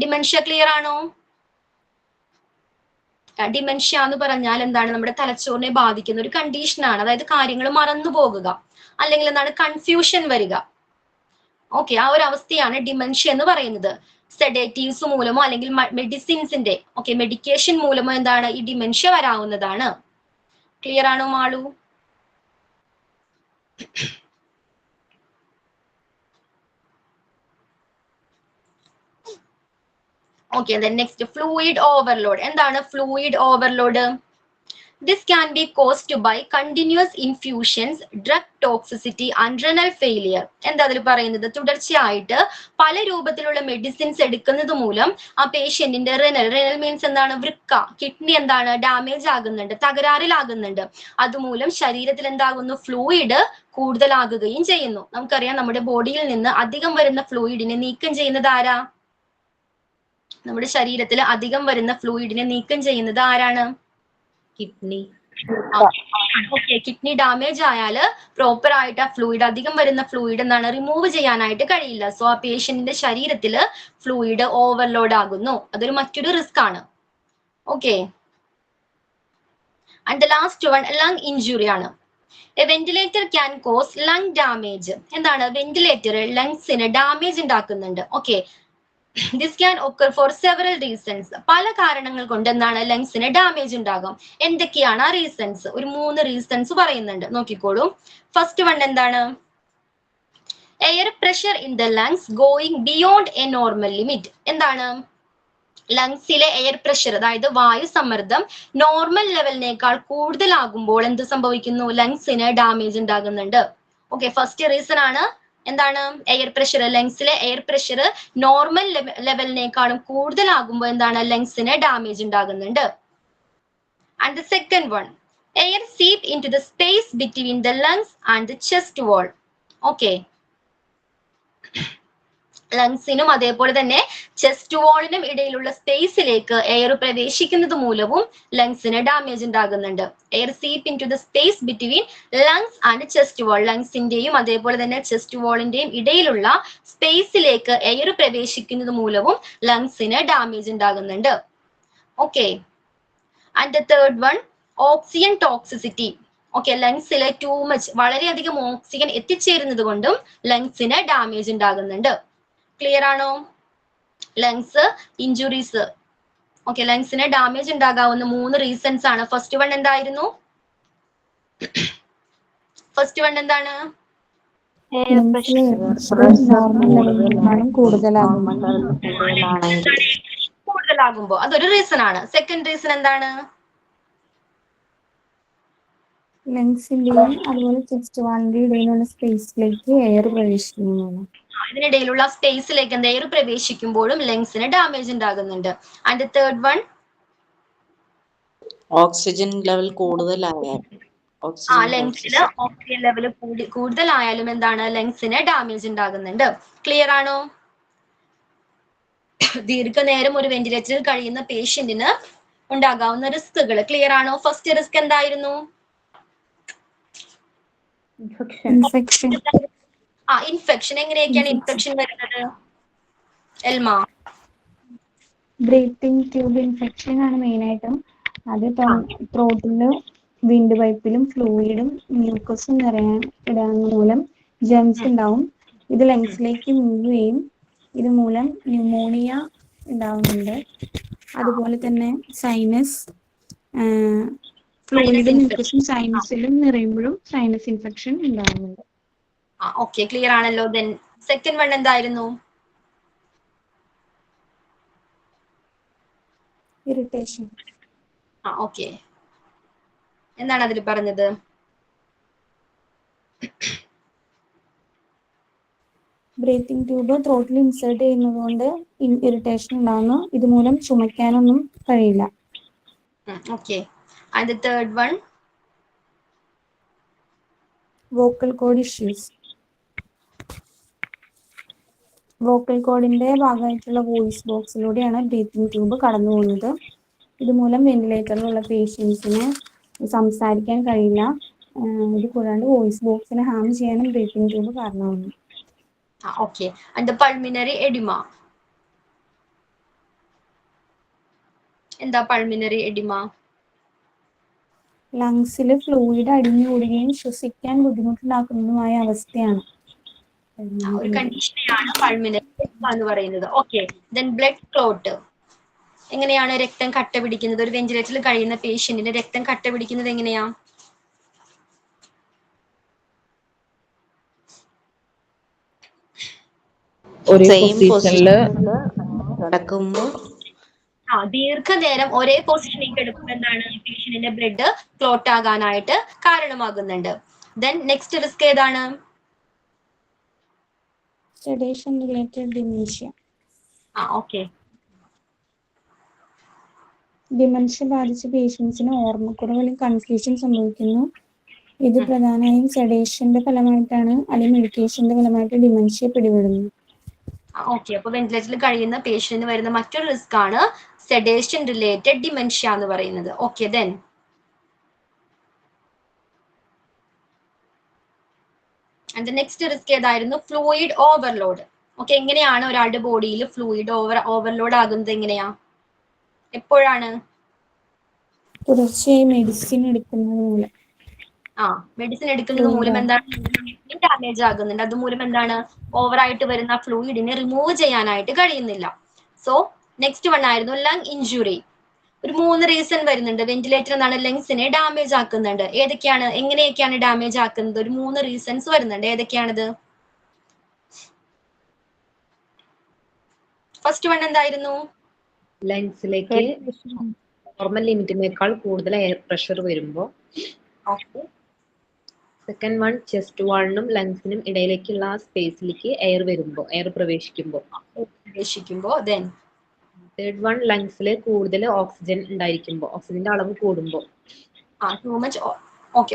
Speaker 2: ഡിമെൻഷ്യ ക്ലിയർ ആണോ? ഡിമെൻഷ്യ എന്ന് പറഞ്ഞാൽ എന്താണ്? നമ്മുടെ തലച്ചോറിനെ ബാധിക്കുന്ന ഒരു കണ്ടീഷനാണ്. അതായത് കാര്യങ്ങൾ മറന്നു പോകുക, അല്ലെങ്കിൽ എന്താണ് കൺഫ്യൂഷൻ വരിക. ഓക്കെ, ആ ഒരു അവസ്ഥയാണ് ഡിമെൻഷ്യ എന്ന് പറയുന്നത്. സെഡേറ്റീവ്സ് മൂലമോ അല്ലെങ്കിൽ മെഡിസിൻസിന്റെ മെഡിക്കേഷൻ മൂലമോ എന്താണ് ഈ ഡിമെൻഷ്യ വരാവുന്നതാണ്. ക്ലിയർ ആണോ Malu? Okay, then next fluid overload. എന്താണ് fluid overload? This can be caused by continuous infusions, drug toxicity and renal failure. എന്താ അതിൽ പറയുന്നത്? തുടർച്ചയായിട്ട് പല രൂപത്തിലുള്ള മെഡിസിൻസ് എടുക്കുന്നത് മൂലം ആ പേഷ്യന്റിന്റെ renal മീൻസ് എന്താണ്? വൃക്ക, കിഡ്നി എന്താണ് ഡാമേജ് ആകുന്നുണ്ട്, തകരാറിലാകുന്നുണ്ട്. അതുമൂലം ശരീരത്തിൽ എന്താകുന്നു? ഫ്ലൂയിഡ് കൂടുതലാകുകയും ചെയ്യുന്നു. നമുക്കറിയാം, നമ്മുടെ ബോഡിയിൽ നിന്ന് അധികം വരുന്ന ഫ്ലൂയിഡിനെ നീക്കം ചെയ്യുന്നത് ആരാ? നമ്മുടെ ശരീരത്തിൽ അധികം വരുന്ന ഫ്ലൂയിഡിനെ നീക്കം ചെയ്യുന്നത് ആരാണ്?
Speaker 4: കിഡ്നി.
Speaker 2: ഓക്കെ, കിഡ്നി ഡാമേജ് ആയാല് പ്രോപ്പർ ആയിട്ട് ആ ഫ്ലൂയിഡ്, അധികം വരുന്ന ഫ്ലൂയിഡ് എന്താണ് റിമൂവ് ചെയ്യാനായിട്ട് കഴിയില്ല. സോ ആ പേഷ്യന്റിന്റെ ശരീരത്തില് ഫ്ലൂയിഡ് ഓവർലോഡ് ആകുന്നു. അതൊരു മറ്റൊരു റിസ്ക് ആണ്. Okay, and the last one lung injury ആണ്. A ventilator can cause lung damage. എന്താണ്? വെന്റിലേറ്റർ ലങ്സിന് ഡാമേജ് ഉണ്ടാക്കുന്നുണ്ട്. Okay, this can occur for several reasons. പല കാരണങ്ങൾ കൊണ്ട് എന്താണ് ലങ്സിന് ഡാമേജ് ഉണ്ടാകും. എന്തൊക്കെയാണ് ആ റീസൺസ്? ഒരു 3 റീസൺസ് പറയുന്നുണ്ട്, നോക്കിക്കോളൂ. ഫസ്റ്റ് വൺ എന്താണ്? Air pressure in the lungs going beyond A normal limit. എന്താണ്? ലങ്സിലെ എയർ പ്രഷർ, അതായത് വായു സമ്മർദ്ദം നോർമൽ ലെവലിനേക്കാൾ കൂടുതലാകുമ്പോൾ എന്ത് സംഭവിക്കുന്നു? ലങ്സിന് ഡാമേജ് ഉണ്ടാകുന്നുണ്ട്. ഓക്കെ, ഫസ്റ്റ് റീസൺ ആണ് എന്താണ്? Air pressure. ലങ്സിലെ എയർ പ്രഷർ നോർമൽ ലെവലിനേക്കാളും കൂടുതലാകുമ്പോൾ എന്താണ് ലങ്സിന് ഡാമേജ് ഉണ്ടാകുന്നുണ്ട്. And the second one, air seep in to the space between the lungs and the chest wall. Okay, ലങ്സിനും അതേപോലെ തന്നെ ചെസ്റ്റ് വാളിനും ഇടയിലുള്ള സ്പേസിലേക്ക് എയർ പ്രവേശിക്കുന്നത് മൂലവും ലങ്സിന് ഡാമേജ് ഉണ്ടാകുന്നുണ്ട്. Air seep in to the space between lungs and chest wall. ലങ്സിന്റെയും അതേപോലെ തന്നെ ചെസ്റ്റ് വാളിന്റെയും ഇടയിലുള്ള സ്പേസിലേക്ക് എയർ പ്രവേശിക്കുന്നത് മൂലവും ലങ്സിന് ഡാമേജ് ഉണ്ടാകുന്നുണ്ട്. Okay, and the third one, oxygen toxicity. Okay, ലങ്സിലെ ടൂ മച്ച്, വളരെയധികം ഓക്സിജൻ എത്തിച്ചേരുന്നത് കൊണ്ടും ലങ്സിന് ഡാമേജ് ഉണ്ടാകുന്നുണ്ട്. ക്ലിയർ ആണോ? Lungs injuries. ഓക്കെ, ലങ്സിന് ഡാമേജ് ഉണ്ടാകാവുന്ന 3 റീസൺസ് ആണ്. ഫസ്റ്റ് വൺ എന്തായിരുന്നു? ഫസ്റ്റ് വൺ എന്താണ്? കൂടുതലാകുമ്പോ അതൊരു റീസൺ ആണ്. സെക്കൻഡ് റീസൺ എന്താണ്?
Speaker 3: ലങ്സിന്റെയും അതുപോലെ ചെസ്റ്റ് വാളിന്റെയും ഇടയിലുള്ള സ്പേസിലേക്ക് എയർ പ്രവേശിക്കുന്നതാണ്.
Speaker 2: ഇതിനിടയിലുള്ള സ്പേസിലേക്ക് എയർ പ്രവേശിക്കുമ്പോഴും ലങ്സിന് ഡാമേജ് ഉണ്ടാകുന്നുണ്ട്. And third one,
Speaker 6: oxygen level കൂടുതലായാൽ
Speaker 2: ലങ്സിൽ ഓക്സിജൻ ലെവൽ കൂടുതലായാലും എന്താണ് ലങ്സിന് ഡാമേജ് ഉണ്ടാകുന്നുണ്ട്. ക്ലിയർ ആണോ? ദീർഘനേരം ഒരു വെന്റിലേറ്ററിൽ കഴിയുന്ന പേഷ്യന്റിന് ഉണ്ടാകാവുന്ന റിസ്കുകൾ ക്ലിയർ ആണോ? ഫസ്റ്റ് റിസ്ക് എന്തായിരുന്നു?
Speaker 3: ഇൻഫെക്ഷൻ.
Speaker 2: ഇൻഫെക്ഷൻ. എങ്ങനെയൊക്കെയാണ് ഇൻഫെക്ഷൻ വരുന്നത്? എൽമ?
Speaker 3: ബ്രീത്തിങ് ട്യൂബ് ഇൻഫെക്ഷൻ ആണ് മെയിൻ ആയിട്ടും. അത് ത്രോട്ടില് വിൻഡ് പൈപ്പിലും ഫ്ലൂയിഡും മ്യൂക്കസും ഇടാൻ മൂലം ജെംസ് ഉണ്ടാവും. ഇത് ലങ്സിലേക്ക് മൂവ് ചെയ്യും. ഇത് മൂലം ന്യൂമോണിയ ഉണ്ടാവുന്നുണ്ട്. അതുപോലെ തന്നെ സൈനസ് ഫ്ലൂയിഡും മ്യൂക്കസും സൈനസിലും നിറയുമ്പോഴും സൈനസ് ഇൻഫെക്ഷൻ ഉണ്ടാവുന്നുണ്ട്.
Speaker 2: ഓക്കെ, ക്ലിയർ ആണല്ലോ. ദെൻ സെക്കൻഡ് വൺ എന്തായിരുന്നു?
Speaker 3: ഇറിറ്റേഷൻ.
Speaker 2: ഓക്കെ, എന്താണ് അതിൽ പറഞ്ഞത്?
Speaker 3: ബ്രീത്തിങ് ട്യൂബ് ത്രോട്ടിൽ ഇൻസേർട്ട് ചെയ്യുന്നത് കൊണ്ട് ഇറിറ്റേഷൻ ഉണ്ടാകുന്നു. ഇതുമൂലം ചുമയ്ക്കാനൊന്നും കഴിയില്ല.
Speaker 2: Okay, and the third one?
Speaker 3: Vocal code issues. Vocal കോഡിന്റെ ഭാഗമായിട്ടുള്ള വോയിസ് ബോക്സിലൂടെയാണ് ബ്രീത്തിങ് ട്യൂബ് കടന്നു പോകുന്നത്. ഇതുമൂലം വെന്റിലേറ്ററിലുള്ള പേഷ്യൻസിന് സംസാരിക്കാൻ കഴിയില്ല. ഇത് കൂടാണ്ട് വോയിസ് ബോക്സിനെ ഹാം ചെയ്യാനും ബ്രീത്തിങ് ട്യൂബ് കാരണമാകുന്നു.
Speaker 2: Okay, and the pulmonary oedema. എന്താ പൾമിനറി എഡിമ?
Speaker 3: ലങ്സിൽ ഫ്ലൂയിഡ് അടിഞ്ഞുകൂടുകയും ശ്വസിക്കാൻ ബുദ്ധിമുട്ടുണ്ടാക്കുന്നതുമായ അവസ്ഥയാണ്.
Speaker 2: ഒരു കണ്ടീഷനെയാണ് പൾമിനറി എഡിമ എന്ന് പറയുന്നത്. Okay, then blood clot. എങ്ങനെയാണ് രക്തം കട്ട പിടിക്കുന്നത്? ഒരു വെന്റിലേറ്ററിൽ കഴിയുന്ന പേഷ്യന്റിന് രക്തം കട്ട പിടിക്കുന്നത് എങ്ങനെയാ?
Speaker 6: സെയിം പൊസിഷനില് കിടക്കുമ്പോ
Speaker 2: ദീർഘനേരം ഒരേ പൊസിഷനിൽ കിടക്കുമ്പോൾ എന്താണ് പേഷ്യന്റിന്റെ ബ്ലഡ് ക്ലോട്ട് ആകാനായിട്ട് കാരണമാകുന്നുണ്ട്. ദെൻ നെക്സ്റ്റ് റിസ്ക് ഏതാണ്?
Speaker 3: Sedation related dementia.
Speaker 2: Okay,
Speaker 3: dementia ബാധിച്ച പേഷ്യൻസിന് ഓർമ്മക്കുറവ് അല്ലെങ്കിൽ കൺഫ്യൂഷൻ സംഭവിക്കുന്നു. ഇത് പ്രധാനമായും സെഡേഷന്റെ ഫലമായിട്ടാണ്, അല്ലെങ്കിൽ മെഡിക്കേഷന്റെ ഫലമായിട്ട് ഡിമെൻഷ്യ പിടിപെടുന്നു.
Speaker 2: ഓക്കെ, അപ്പൊ വെന്റിലേറ്ററിൽ കഴിയുന്ന പേഷ്യന്റിന് വരുന്ന മറ്റൊരു റിസ്ക് ആണ് സെഡേഷൻ റിലേറ്റഡ് ഡിമെൻഷ്യ എന്ന് പറയുന്നത്. Okay, then and next risk ഏതായിരുന്നു? Fluid overload. ഓക്കെ, എങ്ങനെയാണ് ഒരാളുടെ ബോഡിയിൽ ഫ്ലൂയിഡ് ഓവർലോഡ് ആകുന്നത്? എങ്ങനെയാ, എപ്പോഴാണ്?
Speaker 3: തുടർച്ചയായി മെഡിസിൻ എടുക്കുന്നത് മൂലം.
Speaker 2: മെഡിസിൻ എടുക്കുന്നത് മൂലം എന്താണ്? ഡാമേജ് ആകുന്നുണ്ട്. അതുമൂലം എന്താണ്? ഓവറായിട്ട് വരുന്ന ഫ്ലൂയിഡിനെ റിമൂവ് ചെയ്യാനായിട്ട് കഴിയുന്നില്ല. സോ നെക്സ്റ്റ് വൺ ആയിരുന്നു ലങ് ഇഞ്ചുറി. ഒരു 3 റീസൺ വരുന്നുണ്ട്. വെന്റിലേറ്റർ എന്നാണ് ലങ്സിനെ ഡാമേജ് ആക്കുന്നുണ്ട്. ഏതൊക്കെയാണ്, എങ്ങനെയൊക്കെയാണ് ഡാമേജ് ആക്കുന്നത്? ഒരു 3 റീസൺസ് വരുന്നുണ്ട്. ഏതൊക്കെയാണത്? ഫസ്റ്റ് വൺ എന്തായിരുന്നു?
Speaker 7: ലങ്സിലേക്ക് നോർമൽ ലിമിറ്റിനേക്കാൾ കൂടുതൽ എയർ പ്രഷർ വരുമ്പോൾ. സെക്കൻഡ് വൺ ചെസ്റ്റ് വാളിനും ലങ്സിനും ഇടയിലേക്കുള്ള ആ സ്പേസിലേക്ക് എയർ വരുമ്പോൾ, എയർ പ്രവേശിക്കുമ്പോൾ.
Speaker 2: ദെൻ
Speaker 7: തേർഡ് വൺ ലങ്സിൽ കൂടുതൽ ഓക്സിജൻ ഉണ്ടായിരിക്കുമ്പോൾ, ഓക്സിജന്റെ അളവ് കൂടുമ്പോൾ.
Speaker 2: ടു മച്ച്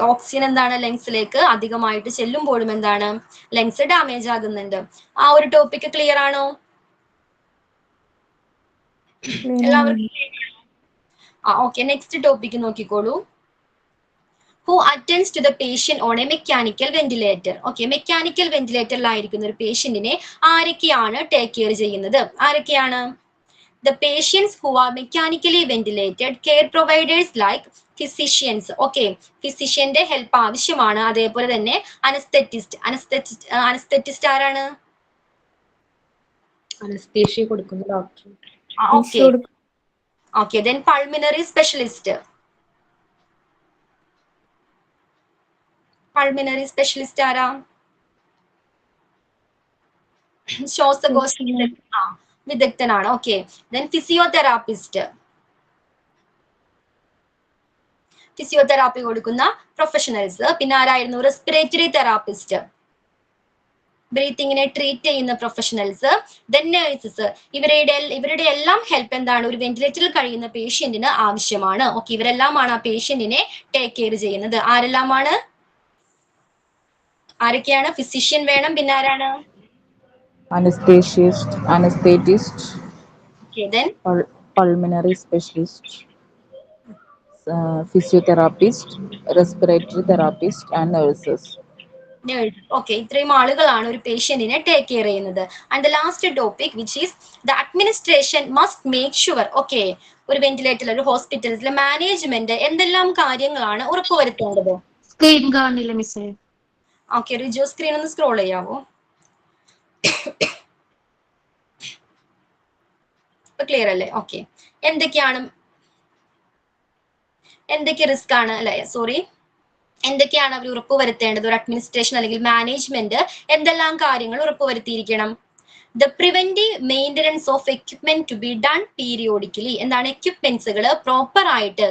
Speaker 2: ഓക്സിജൻ എന്താണ് ലങ്സിലേക്ക് അധികമായിട്ട് ചെല്ലുമ്പോഴും എന്താണ് ലങ്സ് ഡാമേജ് ആകുന്നുണ്ട്. ആ ഒരു ടോപ്പിക് ക്ലിയർ ആണോ എല്ലാവർക്കും? ഓക്കെ, നെക്സ്റ്റ് ടോപ്പിക് നോക്കിക്കോളൂ. Who attends to the patient on a mechanical ventilator. Okay, mechanical വെന്റിലേറ്ററിലായിരിക്കുന്ന ഒരു പേഷ്യന്റിനെ ആരൊക്കെയാണ് ടേക്ക് കെയർ ചെയ്യുന്നത്? ആരൊക്കെയാണ്? The patients who are mechanically ventilated, care providers like physicians. Okay, ഫിസിഷ്യന്റെ ഹെൽപ്പ് ആവശ്യമാണ്. അതേപോലെ തന്നെ അനസ്തെറ്റിസ്റ്റ് ആരാണ്?
Speaker 7: അനസ്തേഷ്യ കൊടുക്കുന്ന doctor.
Speaker 2: Okay, then pulmonary specialist. Pulmonary specialist ആരാ? ശ്വാസകോശ വിദഗ്ധനാണ്. Okay, then physiotherapist. ഫിസിയോതെറാപ്പി കൊടുക്കുന്ന പ്രൊഫഷണൽസ്. പിന്നെ ആരായിരുന്നു? റെസ്പിറേറ്ററി തെറാപ്പിസ്റ്റ്, ബ്രീത്തിങ്ങിനെ ട്രീറ്റ് ചെയ്യുന്ന പ്രൊഫഷണൽസ്. Then nurses. ഇവരുടെ എല്ലാം ഹെൽപ്പ് എന്താണ് ഒരു വെന്റിലേറ്ററിൽ കഴിയുന്ന പേഷ്യന്റിന് ആവശ്യമാണ്. ഓക്കെ, ഇവരെല്ലാമാണ് ആ പേഷ്യന്റിനെ ടേക്ക് കെയർ ചെയ്യുന്നത്. ആരെല്ലാമാണ്? ആരൊക്കെയാണ്? ഫിസിഷ്യൻ വേണം, പിന്നെ ആരാണ്?
Speaker 8: Anesthetist,
Speaker 2: Okay, then
Speaker 8: pulmonary specialist, physiotherapist, respiratory therapist, and nurses.
Speaker 2: Okay, ഇത്രയും ആളുകളാണ് ഒരു പേഷ്യന്റിനെ ടേക്ക് കെയർ ചെയ്യുന്നത്. And the last topic which is the administration must make sure. Okay, ഒരു വെന്റിലേറ്ററിൽ ഒരു ഹോസ്പിറ്റലിലെ മാനേജ്മെന്റ് എന്തെല്ലാം കാര്യങ്ങളാണ് ഉറപ്പുവരുത്തേണ്ടത്?
Speaker 9: സ്ക്രീൻ കാണില്ല മിസ്സേ.
Speaker 2: ഓക്കെ, റിജോ സ്ക്രീൻ ഒന്ന് സ്ക്രോൾ ചെയ്യാവോ? ക്ലിയർ അല്ലേ? ഓക്കെ, എന്തൊക്കെ റിസ്ക് ആണ് അല്ലെ, സോറി, എന്തൊക്കെയാണ് അവർ ഉറപ്പുവരുത്തേണ്ടത്? ഒരു അഡ്മിനിസ്ട്രേഷൻ അല്ലെങ്കിൽ മാനേജ്മെന്റ് എന്തെല്ലാം കാര്യങ്ങൾ ഉറപ്പുവരുത്തിയിരിക്കണം? The preventive maintenance of equipment to be done periodically. എന്താണ്? എക്യുപ്മെന്റ്സുകൾ പ്രോപ്പർ ആയിട്ട്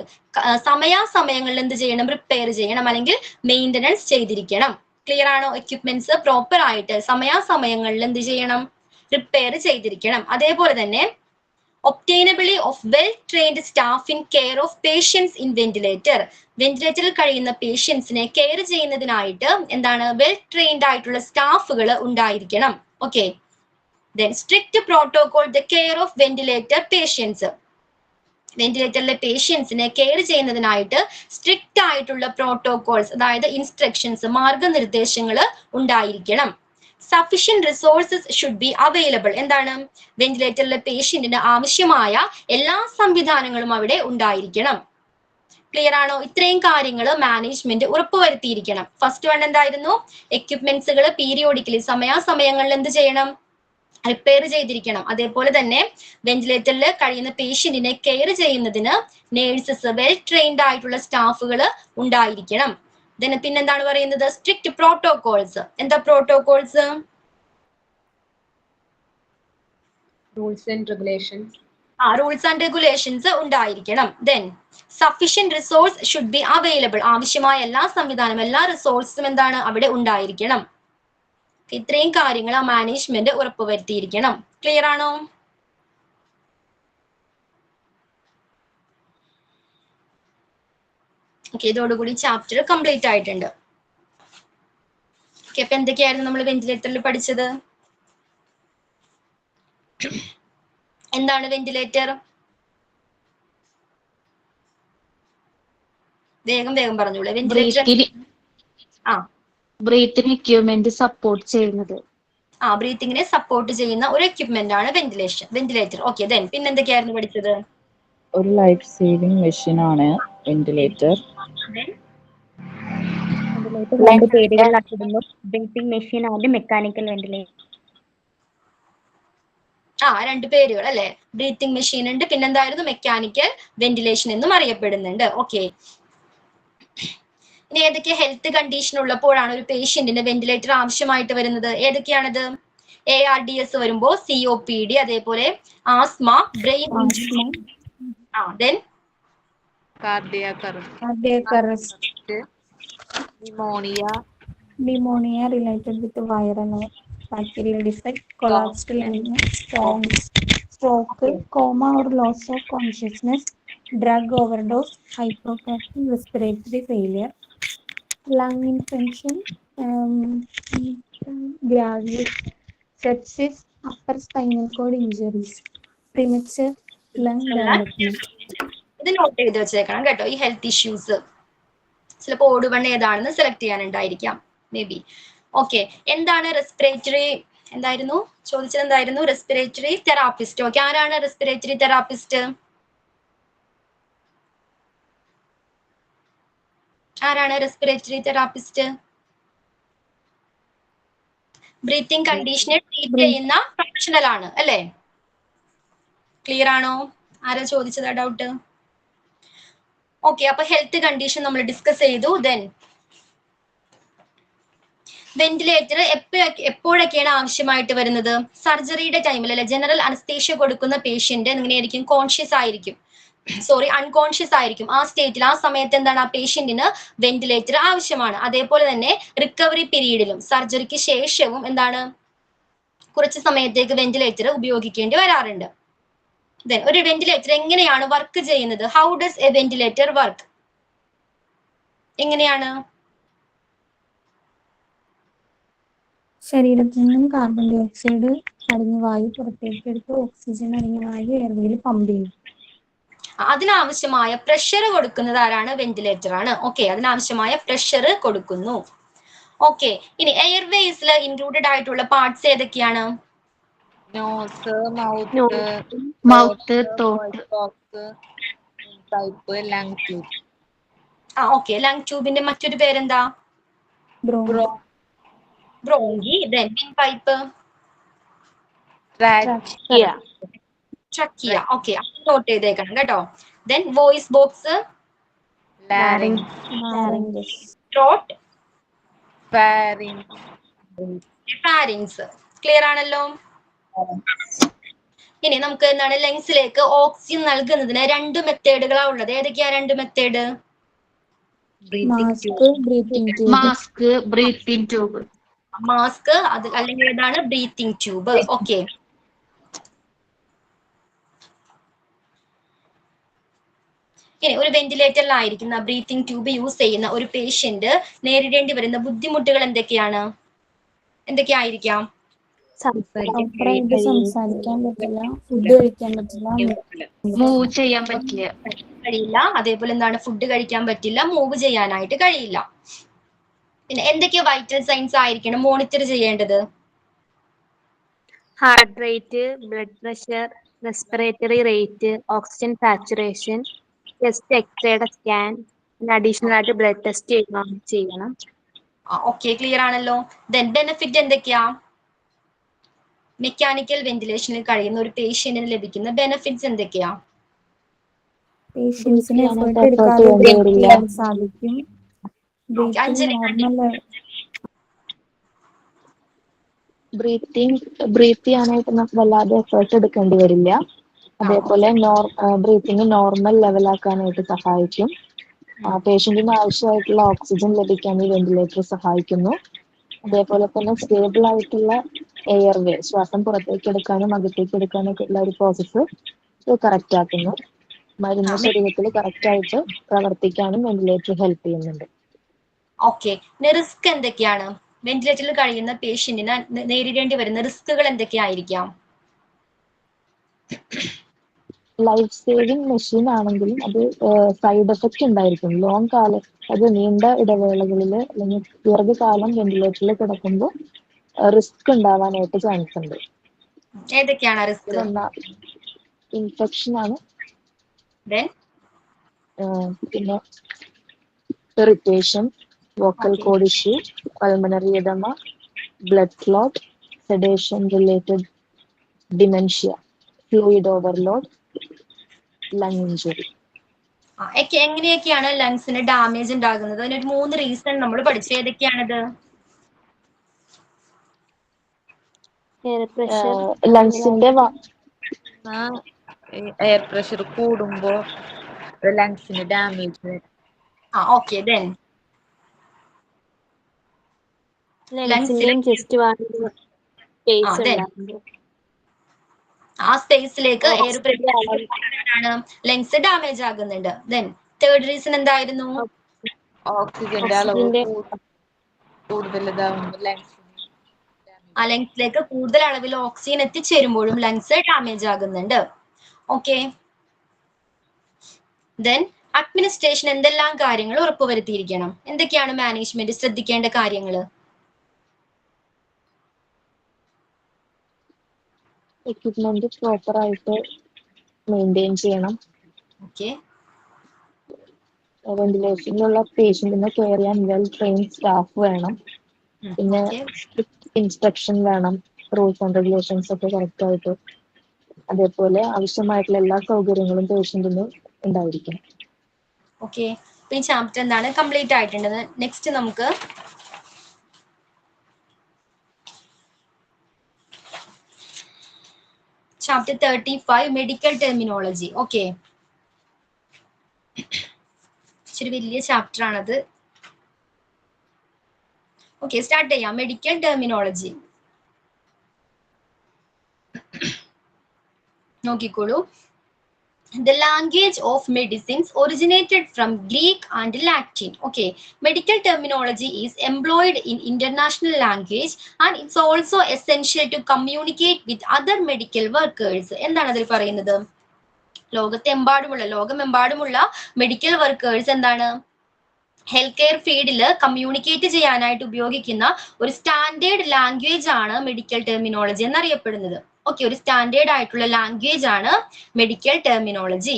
Speaker 2: സമയാസമയങ്ങളിൽ എന്ത് ചെയ്യണം? റിപ്പയർ ചെയ്യണം അല്ലെങ്കിൽ മെയിൻ്റനൻസ് ചെയ്തിരിക്കണം. ക്ലിയർ ആണോ? എക്യുപ്മെന്റ്സ് പ്രോപ്പർ ആയിട്ട് സമയാസമയങ്ങളിൽ എന്ത് ചെയ്യണം? റിപ്പയർ ചെയ്തിരിക്കണം. അതേപോലെ തന്നെ obtainability of well-trained staff in care of patients in ventilator. വെന്റിലേറ്ററിൽ കഴിയുന്ന പേഷ്യൻസിനെ കെയർ ചെയ്യുന്നതിനായിട്ട് എന്താണ്? വെൽ ട്രെയിൻഡ് ആയിട്ടുള്ള സ്റ്റാഫുകൾ ഉണ്ടായിരിക്കണം. Okay, then strict protocol the care of ventilator patients. വെന്റിലേറ്ററിലെ പേഷ്യൻസിനെ കെയർ ചെയ്യുന്നതിനായിട്ട് സ്ട്രിക്റ്റ് ആയിട്ടുള്ള പ്രോട്ടോകോൾസ്, അതായത് ഇൻസ്ട്രക്ഷൻസ്, മാർഗനിർദ്ദേശങ്ങൾ ഉണ്ടായിരിക്കണം. Sufficient resources should be available. എന്താണ്? വെന്റിലേറ്ററിലെ പേഷ്യന്റിന് ആവശ്യമായ എല്ലാ സംവിധാനങ്ങളും അവിടെ ഉണ്ടായിരിക്കണം. ക്ലിയർ ആണോ? ഇത്രയും കാര്യങ്ങൾ മാനേജ്മെന്റ് ഉറപ്പുവരുത്തിയിരിക്കണം. ഫസ്റ്റ് വൺ എന്തായിരുന്നു? എക്യുപ്മെന്റ്സുകൾ പീരിയോഡിക്കലി സമയാസമയങ്ങളിൽ എന്ത് ചെയ്യണം? റിപ്പയർ ചെയ്തിരിക്കണം. അതേപോലെ തന്നെ വെന്റിലേറ്ററിൽ കഴിയുന്ന പേഷ്യന്റിനെ കെയർ ചെയ്യുന്നതിന് നേഴ്സസ്, വെൽ ട്രെയിൻഡ് ആയിട്ടുള്ള സ്റ്റാഫുകൾ ഉണ്ടായിരിക്കണം. പിന്നെന്താണ് പറയുന്നത്? Strict protocols. എന്താ protocols?
Speaker 7: Rules and regulations.
Speaker 2: Rules and regulations ഉണ്ടായിരിക്കണം. Then sufficient resource should be available. ആവശ്യമായ എല്ലാ സംവിധാനം, എല്ലാ റിസോഴ്സും എന്താണ്? അവിടെ ഉണ്ടായിരിക്കണം. ഇത്രയും കാര്യങ്ങൾ ആ മാനേജ്മെന്റ് ഉറപ്പുവരുത്തിയിരിക്കണം. ക്ലിയർ ആണോ? ഓക്കെ, ഇതോടുകൂടി ചാപ്റ്റർ കംപ്ലീറ്റ് ആയിട്ടുണ്ട്. ഓക്കെ, അപ്പൊ എന്തൊക്കെയായിരുന്നു നമ്മൾ വെന്റിലേറ്ററിൽ പഠിച്ചത്? എന്താണ് വെന്റിലേറ്റർ? വേഗം പറഞ്ഞോളൂ. വെന്റിലേറ്റർ
Speaker 9: ബ്രീത്തിങ് എക്യുപ്മെന്റ് സപ്പോർട്ട് ചെയ്യുന്നത്.
Speaker 2: ബ്രീത്തിങ്ങിനെ സപ്പോർട്ട് ചെയ്യുന്ന ഒരു എക്യുപ്മെന്റ് ആണ് വെന്റിലേറ്റർ. ഓക്കെ, ദെൻ പിന്നെ എന്തൊക്കെയായിരുന്നു പഠിച്ചത്?
Speaker 8: ഒരു ലൈഫ് സേവിംഗ് മെഷീൻ ആണ് വെന്റിലേറ്റർ.
Speaker 3: രണ്ട് പേരുകളിലാക്കിയിരുന്നു, breathing machine and mechanical ventilator.
Speaker 2: രണ്ട് പേരുകൾ അല്ലെ? ബ്രീത്തിങ് മെഷീൻ ഉണ്ട്, പിന്നെന്തായിരുന്നു? മെക്കാനിക്കൽ വെന്റിലേഷൻ എന്നും അറിയപ്പെടുന്നുണ്ട്. ഓക്കെ, ഇനി ഏതൊക്കെ ഹെൽത്ത് കണ്ടീഷൻ ഉള്ളപ്പോഴാണ് ഒരു പേഷ്യന്റിന് വെന്റിലേറ്റർ ആവശ്യമായിട്ട് വരുന്നത്? ഏതൊക്കെയാണത്? ARDS വരുമ്പോ, COPD, അതേപോലെ asthma, brain injury, then
Speaker 3: cardiac arrest, pneumonia related with viral or bacterial defect, collapsed lungs, stroke, coma or loss of consciousness, drug overdose, hypotension, respiratory failure, lung infection, graves, sepsis, upper spinal cord injuries, premature lung development.
Speaker 2: ഇത് നോട്ട് ചെയ്ത് വെച്ചേക്കണം കേട്ടോ. ഈ ഹെൽത്ത് ഇഷ്യൂസ് ചിലപ്പോൾ ഓടുവണ്ണ ഏതാണെന്ന് സെലക്ട് ചെയ്യാനുണ്ടായിരിക്കാം, മേ ബി. ഓക്കെ, എന്താണ് റെസ്പിറേറ്ററി? എന്തായിരുന്നു ചോദിച്ചത്? എന്തായിരുന്നു? Respiratory therapist. ഓക്കെ, ആരാണ് റെസ്പിറേറ്ററി തെറാപ്പിസ്റ്റ്? ആരാണ് റെസ്പിറേറ്ററി തെറാപ്പിസ്റ്റ്? ബ്രീത്തിങ് കണ്ടീഷനെ ട്രീറ്റ് ചെയ്യുന്ന പ്രൊഫഷണൽ ആണ് അല്ലേ? ക്ലിയർ ആണോ? ആരാ ചോദിച്ചതാ ഡൗട്ട്? ഓക്കെ, അപ്പൊ ഹെൽത്ത് കണ്ടീഷൻ നമ്മൾ ഡിസ്കസ് ചെയ്തു. ദെൻ വെന്റിലേറ്റർ എപ്പോഴൊക്കെയാണ് ആവശ്യമായിട്ട് വരുന്നത്? സർജറിയുടെ ടൈമിൽ അല്ലെ? ജനറൽ അനസ്തേഷ്യ കൊടുക്കുന്ന പേഷ്യന്റ് എങ്ങനെയായിരിക്കും? കോൺഷ്യസ് ആയിരിക്കും, അൺകോൺഷ്യസ് ആയിരിക്കും. ആ സ്റ്റേറ്റിൽ, ആ സമയത്ത് എന്താണ്? ആ പേഷ്യന്റിന് വെന്റിലേറ്റർ ആവശ്യമാണ്. അതേപോലെ തന്നെ റിക്കവറി പീരീഡിലും സർജറിക്ക് ശേഷവും എന്താണ്? കുറച്ച് സമയത്തേക്ക് വെന്റിലേറ്റർ ഉപയോഗിക്കേണ്ടി വരാറുണ്ട്. ദെൻ ഒരു വെന്റിലേറ്റർ എങ്ങനെയാണ് വർക്ക് ചെയ്യുന്നത്? How does A ventilator work? എങ്ങനെയാണ്?
Speaker 3: ശരീരത്തിൽ നിന്നും കാർബൺ ഡൈ ഓക്സൈഡ് അടങ്ങിയ വായു പുറത്തേക്ക് എടുത്ത് ഓക്സിജൻ അടങ്ങിയ വായു എയർവേയിൽ പമ്പ് ചെയ്യും.
Speaker 2: അതിനാവശ്യമായ പ്രഷർ കൊടുക്കുന്നത് ആരാണ്? വെന്റിലേറ്റർ ആണ്. ഓക്കെ, അതിനാവശ്യമായ പ്രഷർ കൊടുക്കുന്നു. ഓക്കെ, ഇനി എയർവേസിൽ ഇൻക്ലൂഡഡ് ആയിട്ടുള്ള പാർട്സ് ഏതൊക്കെയാണ്?
Speaker 7: നോസ്,
Speaker 9: മൗത്ത്, തോട്ട്.
Speaker 7: Box, pipe, lung tube.
Speaker 2: Okay, lung ട്യൂബിന്റെ മറ്റൊരു പേരെന്താ? Bronchi. Then windpipe, trachea. Okay, note ചെയ്തേക്കണം കേട്ടോ. Then voice box, throat, pharynx. Clear ആണല്ലോ? ഇനി നമുക്ക് എന്താണ് ലങ്സിലേക്ക് ഓക്സിജൻ നൽകുന്നതിന് 2 മെത്തേഡുകളാ ഉള്ളത്. ഏതൊക്കെയാ 2 method?
Speaker 9: Mask, breathing tube.
Speaker 2: Mask, അത് അല്ലെങ്കിൽ ഏതാണ്? Breathing tube. ഓക്കെ, ഇനി ഒരു വെന്റിലേറ്ററിലായിരിക്കുന്ന ബ്രീത്തിങ് ട്യൂബ് യൂസ് ചെയ്യുന്ന ഒരു പേഷ്യന്റ് നേരിടേണ്ടി വരുന്ന ബുദ്ധിമുട്ടുകൾ എന്തൊക്കെയായിരിക്കാം?
Speaker 3: സംസാരിക്കാൻ പറ്റില്ല, ഫുഡ് കഴിക്കാൻ പറ്റില്ല,
Speaker 9: മൂവ് ചെയ്യാൻ പറ്റില്ല.
Speaker 2: കഴിയില്ല. അതേപോലെ എന്താണ്? ഫുഡ് കഴിക്കാൻ പറ്റില്ല, മൂവ് ചെയ്യാനായിട്ട് കഴിയില്ല. പിന്നെ എന്തൊക്കെ വൈറ്റൽ സൈൻസ് ആയിരിക്കണം മോണിറ്റർ ചെയ്യേണ്ടത്?
Speaker 10: Heart rate, blood pressure, respiratory rate, oxygen saturation, chest എക്സ്റേയുടെ സ്കാൻ, അഡീഷണൽ ആയിട്ട് ബ്ലഡ് ടെസ്റ്റ് ചെയ്യണം.
Speaker 2: ഓക്കെ, ക്ലിയർ ആണല്ലോ. ദെൻ ബെനിഫിറ്റ് എന്തൊക്കെയാ? മെക്കാനിക്കൽ വെന്റിലേഷനിൽ കഴിയുന്ന ഒരു പേഷ്യന്റിന് ലഭിക്കുന്ന ബെനിഫിറ്റ്സ് എന്തൊക്കെയാ?
Speaker 3: പേഷ്യൻസിന് എഫേർട്ട് എടുക്കാതെ ബ്രീത്ത് ചെയ്യാൻ സാധിക്കും.
Speaker 4: ബ്രീത്ത് ചെയ്യാനായിട്ട് നമുക്ക് വല്ലാതെ എഫേർട്ട് എടുക്കേണ്ടി വരില്ല. അതേപോലെ ബ്രീത്തിങ് നോർമൽ ലെവലാക്കാനായിട്ട് സഹായിക്കും. പേഷ്യന്റിന് ആവശ്യമായിട്ടുള്ള ഓക്സിജൻ ലഭിക്കാൻ ഈ വെന്റിലേറ്റർ സഹായിക്കുന്നു. അതേപോലെ തന്നെ സ്റ്റേബിൾ ആയിട്ടുള്ള എയർവേ, ശ്വാസം പുറത്തേക്ക് എടുക്കാനും അകത്തേക്ക് എടുക്കാനും ഒക്കെ ഉള്ള ഒരു പ്രോസസ്സ് കറക്റ്റ് ആക്കുന്നു. മരുന്ന് ശരീരത്തിൽ കറക്റ്റ് ആയിട്ട് പ്രവർത്തിക്കാനും വെന്റിലേറ്റർ ഹെൽപ്പ് ചെയ്യുന്നുണ്ട്.
Speaker 2: ഓക്കെ, റിസ്ക് എന്തൊക്കെയാണ്? വെന്റിലേറ്ററിൽ കഴിയുന്ന പേഷ്യന്റിന് നേരിടേണ്ടി വരുന്ന റിസ്കുകൾ എന്തൊക്കെയായിരിക്കാം?
Speaker 4: ലൈഫ് സേവിങ് മെഷീൻ ആണെങ്കിലും അത് സൈഡ് എഫക്റ്റ് ഉണ്ടായിരിക്കും. ലോങ് കാലം, അത് നീണ്ട ഇടവേളകളിൽ അല്ലെങ്കിൽ ദീർഘകാലം വെന്റിലേറ്ററിൽ കിടക്കുമ്പോൾ റിസ്ക് ഉണ്ടാവാനായിട്ട് ചാൻസ് ഉണ്ട്.
Speaker 2: ഏതൊക്കെയാണ് റിസ്ക്?
Speaker 4: ഇൻഫെക്ഷൻ ആണ്,
Speaker 2: പിന്നെ
Speaker 4: irritation, vocal cord issue, pulmonary oedema, blood clot, sedation related dementia, fluid overload, lung injury.
Speaker 2: എങ്ങനെയൊക്കെയാണ് ലങ്സിന് ഡാമേജ് ഉണ്ടാകുന്നത്? അതിനൊരു 3 റീസൺ നമ്മൾ പഠിച്ചു. ഏതൊക്കെയാണത്?
Speaker 4: ലങ്സിന്റെ
Speaker 7: എയർ പ്രഷർ കൂടുമ്പോ ലങ്സിന് ഡാമേജ്.
Speaker 2: ഓക്കെ, ദെൻ
Speaker 10: ലങ്സിന്റെയും ചെസ്റ്റ് വാൾവിന്റെയും സ്പേസ് ഉണ്ടാകുമ്പോൾ
Speaker 2: ആ സ്പേസിലേക്ക് എയർ ലങ്സ് ഡാമേജ് ആകുന്നുണ്ട്. ദെൻ തേർഡ് റീസൺ എന്തായിരുന്നു?
Speaker 7: ഓക്സിജന്റെ അളവ് കൂടുതൽ
Speaker 2: ലങ്സിലേക്ക് കൂടുതൽ അളവിൽ ഓക്സിജൻ എത്തിച്ചേരുമ്പോഴും ലങ്സ് ഡാമേജ് ആകുന്നുണ്ട്. ഓക്കെ, ദെൻ അഡ്മിനിസ്ട്രേഷൻ എന്തെല്ലാം കാര്യങ്ങൾ ഉറപ്പുവരുത്തിയിരിക്കണം? എന്തൊക്കെയാണ് മാനേജ്മെന്റ് ശ്രദ്ധിക്കേണ്ട കാര്യങ്ങൾ?
Speaker 4: എക്യുപ്മെന്റ് പ്രോപ്പർ ആയിട്ട് മെയിൻറ്റെയിൻ ചെയ്യണം.
Speaker 2: ഓക്കെ,
Speaker 4: വെന്റിലേഷനിലുള്ള പേഷ്യന്റിനെ കെയർ ചെയ്യാൻ വെൽ ട്രെയിൻഡ് സ്റ്റാഫ് വേണം. പിന്നെ ഇൻസ്ട്രക്ഷൻ വേണം, റൂൾസ് ആൻഡ് റെഗുലേഷൻസ് ഒക്കെ കറക്റ്റ് ആയിട്ട്. അതേപോലെ ആവശ്യമായിട്ടുള്ള എല്ലാ സൗകര്യങ്ങളും പേഷ്യന്റിന് ഉണ്ടായിരിക്കണം.
Speaker 2: ഓക്കെ, ഈ ചാപ്റ്റർ എന്താണ് കംപ്ലീറ്റ് ആയിട്ടുണ്ട്. നെക്സ്റ്റ് നമുക്ക് ചാപ്റ്റർ 35 മെഡിക്കൽ ടെർമിനോളജി. ഓക്കെ, ഇച്ചിരി വലിയ ചാപ്റ്റർ ആണത്. ഓക്കെ, സ്റ്റാർട്ട് ചെയ്യാം. മെഡിക്കൽ ടെർമിനോളജി നോക്കിക്കോളൂ. The language of medicines originated from Greek and Latin. Okay, medical terminology is employed in international language and it's also essential to communicate with other medical workers. എന്താണ് അതിൽ പറയുന്നത്? ലോകമെമ്പാടുമുള്ള മെഡിക്കൽ വർക്കേഴ്സ് എന്താണ് ഹെൽത്ത് കെയർ ഫീൽഡിൽ കമ്മ്യൂണിക്കേറ്റ് ചെയ്യാനായിട്ട് ഉപയോഗിക്കുന്ന ഒരു സ്റ്റാൻഡേർഡ് ലാംഗ്വേജ് ആണ് മെഡിക്കൽ ടെർമിനോളജി എന്നറിയപ്പെടുന്നത്. ഓക്കെ, ഒരു സ്റ്റാൻഡേർഡ് ആയിട്ടുള്ള ലാംഗ്വേജ് ആണ് മെഡിക്കൽ ടെർമിനോളജി.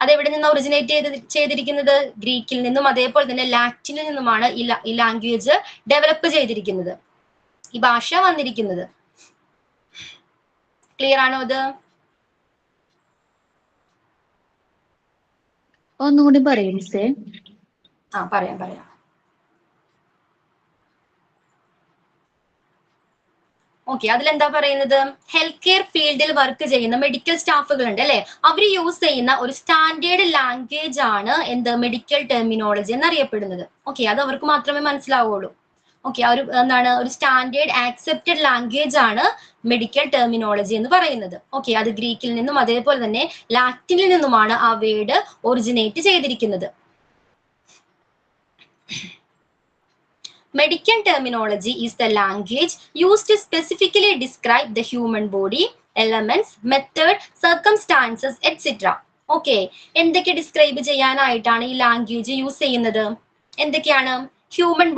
Speaker 2: അത് എവിടെ നിന്ന് ഒറിജിനേറ്റ് ചെയ്തിരിക്കുന്നത്? ഗ്രീക്കിൽ നിന്നും അതേപോലെ തന്നെ ലാറ്റിനിൽ നിന്നുമാണ് ഈ ലാംഗ്വേജ് ഡെവലപ്പ് ചെയ്തിരിക്കുന്നത്, ഈ ഭാഷ വന്നിരിക്കുന്നത്. ക്ലിയർ ആണോ അത്?
Speaker 9: ഒന്നുകൂടി പറയും മിസ്സേ.
Speaker 2: പറയാം. ഓക്കെ, അതിലെന്താ പറയുന്നത്? ഹെൽത്ത് കെയർ ഫീൽഡിൽ വർക്ക് ചെയ്യുന്ന മെഡിക്കൽ സ്റ്റാഫുകൾ ഉണ്ട് അല്ലെ, അവർ യൂസ് ചെയ്യുന്ന ഒരു സ്റ്റാൻഡേർഡ് ലാംഗ്വേജ് ആണ് എന്ത്? മെഡിക്കൽ ടെർമിനോളജി എന്നറിയപ്പെടുന്നത്. ഓക്കെ, അത് അവർക്ക് മാത്രമേ മനസ്സിലാവുള്ളൂ. ഓക്കെ, ഒരു സ്റ്റാൻഡേർഡ് ആക്സെപ്റ്റഡ് ലാംഗ്വേജ് ആണ് മെഡിക്കൽ ടെർമിനോളജി എന്ന് പറയുന്നത്. ഓക്കെ, അത് ഗ്രീക്കിൽ നിന്നും അതേപോലെ തന്നെ ലാറ്റിനിൽ നിന്നുമാണ് ആ വേർഡ് ഒറിജിനേറ്റ് ചെയ്തിരിക്കുന്നത്. Medical terminology is the language used to specifically describe the human body, elements, method, circumstances, etc. Okay, എന്തൊക്കെ ഡിസ്ക്രൈബ് ചെയ്യാനായിട്ടാണ് ഈ ലാംഗ്വേജ് യൂസ് ചെയ്യുന്നത്? എന്തൊക്കെയാണ്? ഹ്യൂമൻ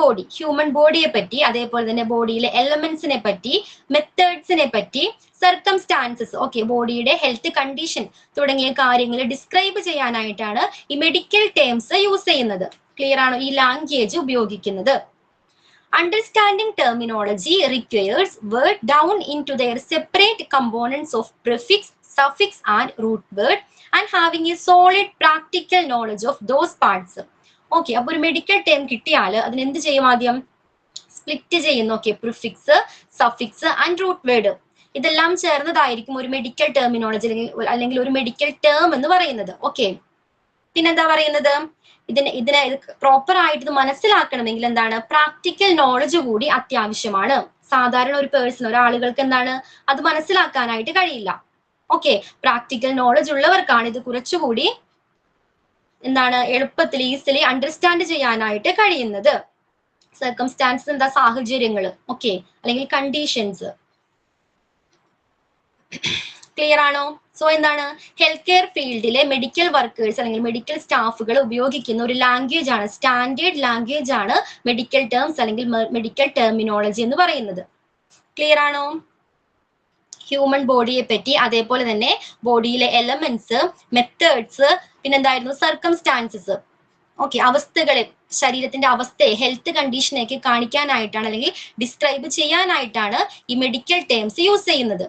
Speaker 2: ബോഡിയെ പറ്റി, അതേപോലെ തന്നെ ബോഡിയിലെ എലമെന്റ്സിനെ പറ്റി, മെത്തേഡ്സിനെ പറ്റി, സർക്കംസ്റ്റാൻസസ്, ഓക്കെ, ബോഡിയുടെ ഹെൽത്ത് കണ്ടീഷൻ തുടങ്ങിയ കാര്യങ്ങൾ ഡിസ്ക്രൈബ് ചെയ്യാനായിട്ടാണ് ഈ മെഡിക്കൽ ടേംസ് യൂസ് ചെയ്യുന്നത്. ക്ലിയർ ആണോ? ഈ ലാംഗ്വേജ് ഉപയോഗിക്കുന്നത്. Understanding terminology requires word down into their separate components of prefix, suffix and root word and having a solid practical knowledge of those parts. Okay, അപ്പോൾ ഒരു മെഡിക്കൽ ടേം കിട്ടിയാൽ അതിന് എന്ത് ചെയ്യും? ആദ്യം സ്പ്ലിറ്റ് ചെയ്യുന്നു. Okay, prefix, suffix and root word, ഇതെല്ലാം ചേർന്നതായിരിക്കും ഒരു മെഡിക്കൽ ടെർമിനോളജി അല്ലെങ്കിൽ ഒരു മെഡിക്കൽ ടേം എന്ന് പറയുന്നത്. ഓക്കെ, പിന്നെന്താ പറയുന്നത്? ഇതിനെ പ്രോപ്പർ ആയിട്ട് ഇത് മനസ്സിലാക്കണമെങ്കിൽ എന്താണ്? പ്രാക്ടിക്കൽ നോളജ് കൂടി അത്യാവശ്യമാണ്. സാധാരണ ഒരു പേഴ്സൺ, ഒരാളുകൾക്ക് എന്താണ് അത് മനസ്സിലാക്കാനായിട്ട് കഴിയില്ല. ഓക്കെ, പ്രാക്ടിക്കൽ നോളജ് ഉള്ളവർക്കാണ് ഇത് കുറച്ചുകൂടി എന്താണ് എളുപ്പത്തിൽ ഈസിലി അണ്ടർസ്റ്റാൻഡ് ചെയ്യാനായിട്ട് കഴിയുന്നത്. സർക്കംസ്റ്റാൻസസ് എന്താ? സാഹചര്യങ്ങൾ, ഓക്കെ, അല്ലെങ്കിൽ കണ്ടീഷൻസ്. ക്ലിയർ ആണോ? സോ എന്താണ്? ഹെൽത്ത് കെയർ ഫീൽഡിലെ മെഡിക്കൽ വർക്കേഴ്സ് അല്ലെങ്കിൽ മെഡിക്കൽ സ്റ്റാഫുകൾ ഉപയോഗിക്കുന്ന ഒരു ലാംഗ്വേജ് ആണ്, സ്റ്റാൻഡേർഡ് ലാംഗ്വേജ് ആണ് മെഡിക്കൽ ടേംസ് അല്ലെങ്കിൽ മെഡിക്കൽ ടെർമിനോളജി എന്ന് പറയുന്നത്. ക്ലിയർ ആണോ? ഹ്യൂമൻ ബോഡിയെ പറ്റി, അതേപോലെ തന്നെ ബോഡിയിലെ എലമെന്റ്സ്, മെത്തേഡ്സ്, പിന്നെന്തായിരുന്നു? സർക്കംസ്റ്റാൻസസ്, ഓക്കെ, അവസ്ഥകളെ, ശരീരത്തിന്റെ അവസ്ഥയെ, ഹെൽത്ത് കണ്ടീഷനെയൊക്കെ കാണിക്കാനായിട്ടാണ് അല്ലെങ്കിൽ ഡിസ്ക്രൈബ് ചെയ്യാനായിട്ടാണ് ഈ മെഡിക്കൽ ടേംസ് യൂസ് ചെയ്യുന്നത്.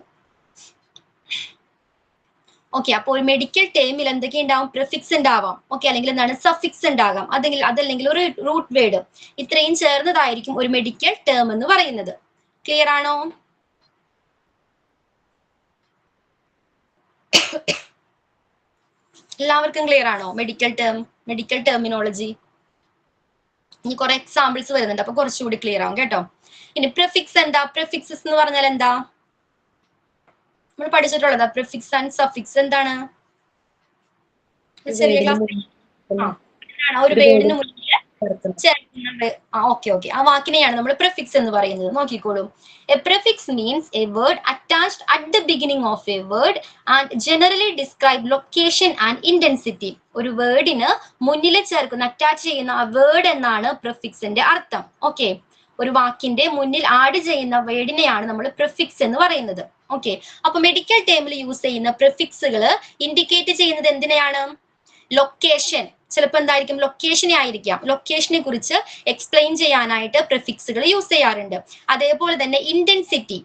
Speaker 2: ഓക്കെ, അപ്പോൾ ഒരു മെഡിക്കൽ ടേമിൽ എന്തൊക്കെ ഉണ്ടാവും? പ്രിഫിക്സ് ഉണ്ടാവാം, ഓക്കെ, അല്ലെങ്കിൽ എന്താണ്? സഫിക്സ് ഉണ്ടാകാം, അതല്ലെങ്കിൽ ഒരു റൂട്ട് വേർഡ്, ഇത്രയും ചേർന്നതായിരിക്കും ഒരു മെഡിക്കൽ ടേം എന്ന് പറയുന്നത്. ക്ലിയർ ആണോ? എല്ലാവർക്കും ക്ലിയർ ആണോ? Medical terminology. ഇനി കുറെ എക്സാമ്പിൾസ് വരുന്നുണ്ട്, അപ്പൊ കുറച്ചുകൂടി ക്ലിയർ ആവും കേട്ടോ. ഇനി പ്രിഫിക്സ് എന്താ? പ്രിഫിക്സസ് എന്ന് പറഞ്ഞാൽ എന്താ? നമ്മൾ പഠിച്ചിട്ടുള്ളതാ. പ്രിഫിക്സ് ആൻഡ് സഫിക്സ് എന്താണ്? ചെറിയ ക്ലാസ് ഒരു വേർഡിന് മുന്നിൽ ചേർക്കുന്ന ഓക്കെ, ആ വാക്കിനെയാണ് നമ്മൾ പ്രിഫിക്സ് എന്ന് പറയുന്നത്. നോക്കിക്കോളൂ. A prefix means A word attached at the beginning of A word and generally describe location and intensity. ഒരു വേർഡിന് മുന്നിൽ ചേർക്കുന്ന, അറ്റാച്ച് ചെയ്യുന്ന ആ വേർഡ് എന്നാണ് പ്രിഫിക്സിന്റെ അർത്ഥം. ഓക്കെ, ഒരു വാക്കിന്റെ മുന്നിൽ ആഡ് ചെയ്യുന്ന വേർഡിനെയാണ് നമ്മൾ പ്രിഫിക്സ് എന്ന് പറയുന്നത്. ഓക്കെ, അപ്പൊ മെഡിക്കൽ ടേമിൽ യൂസ് ചെയ്യുന്ന പ്രിഫിക്സുകൾ ഇൻഡിക്കേറ്റ് ചെയ്യുന്നത് എന്തിനെയാണ്? ലൊക്കേഷൻ. ചിലപ്പോൾ എന്തായിരിക്കും? ലൊക്കേഷനെ ആയിരിക്കാം. ലൊക്കേഷനെ കുറിച്ച് എക്സ്പ്ലെയിൻ ചെയ്യാനായിട്ട് പ്രിഫിക്സുകൾ യൂസ് ചെയ്യാറുണ്ട്. അതേപോലെ തന്നെ ഇന്റൻസിറ്റി,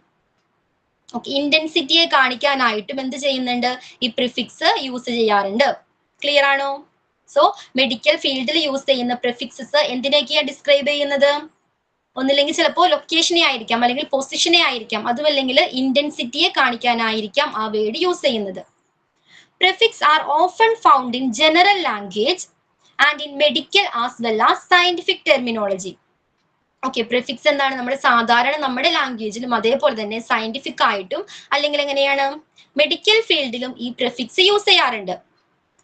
Speaker 2: ഓക്കെ, ഇന്റൻസിറ്റിയെ കാണിക്കാനായിട്ടും എന്ത് ചെയ്യുന്നുണ്ട്? ഈ പ്രിഫിക്സ് യൂസ് ചെയ്യാറുണ്ട്. ക്ലിയർ ആണോ? സോ മെഡിക്കൽ ഫീൽഡിൽ യൂസ് ചെയ്യുന്ന പ്രിഫിക്സസ് എന്തിനൊക്കെയാണ് ഡിസ്ക്രൈബ് ചെയ്യുന്നത്? ഒന്നില്ലെങ്കിൽ ചിലപ്പോൾ ലൊക്കേഷനെ ആയിരിക്കാം, അല്ലെങ്കിൽ പൊസിഷനെ ആയിരിക്കാം, അതുമല്ലെങ്കിൽ ഇന്റൻസിറ്റിയെ കാണിക്കാനായിരിക്കാം ആ വേർഡ് യൂസ് ചെയ്യുന്നത്. Prefixes are often found in general language and in medical as well as scientific terminology. Okay, prefix എന്താണ്? നമ്മുടെ സാധാരണ നമ്മുടെ ലാംഗ്വേജിലും അതേപോലെ തന്നെ സയന്റിഫിക് ആയിട്ടും അല്ലെങ്കിൽ എങ്ങനെയാണ് മെഡിക്കൽ ഫീൽഡിലും ഈ പ്രിഫിക്സ് യൂസ് ചെയ്യാറുണ്ട്.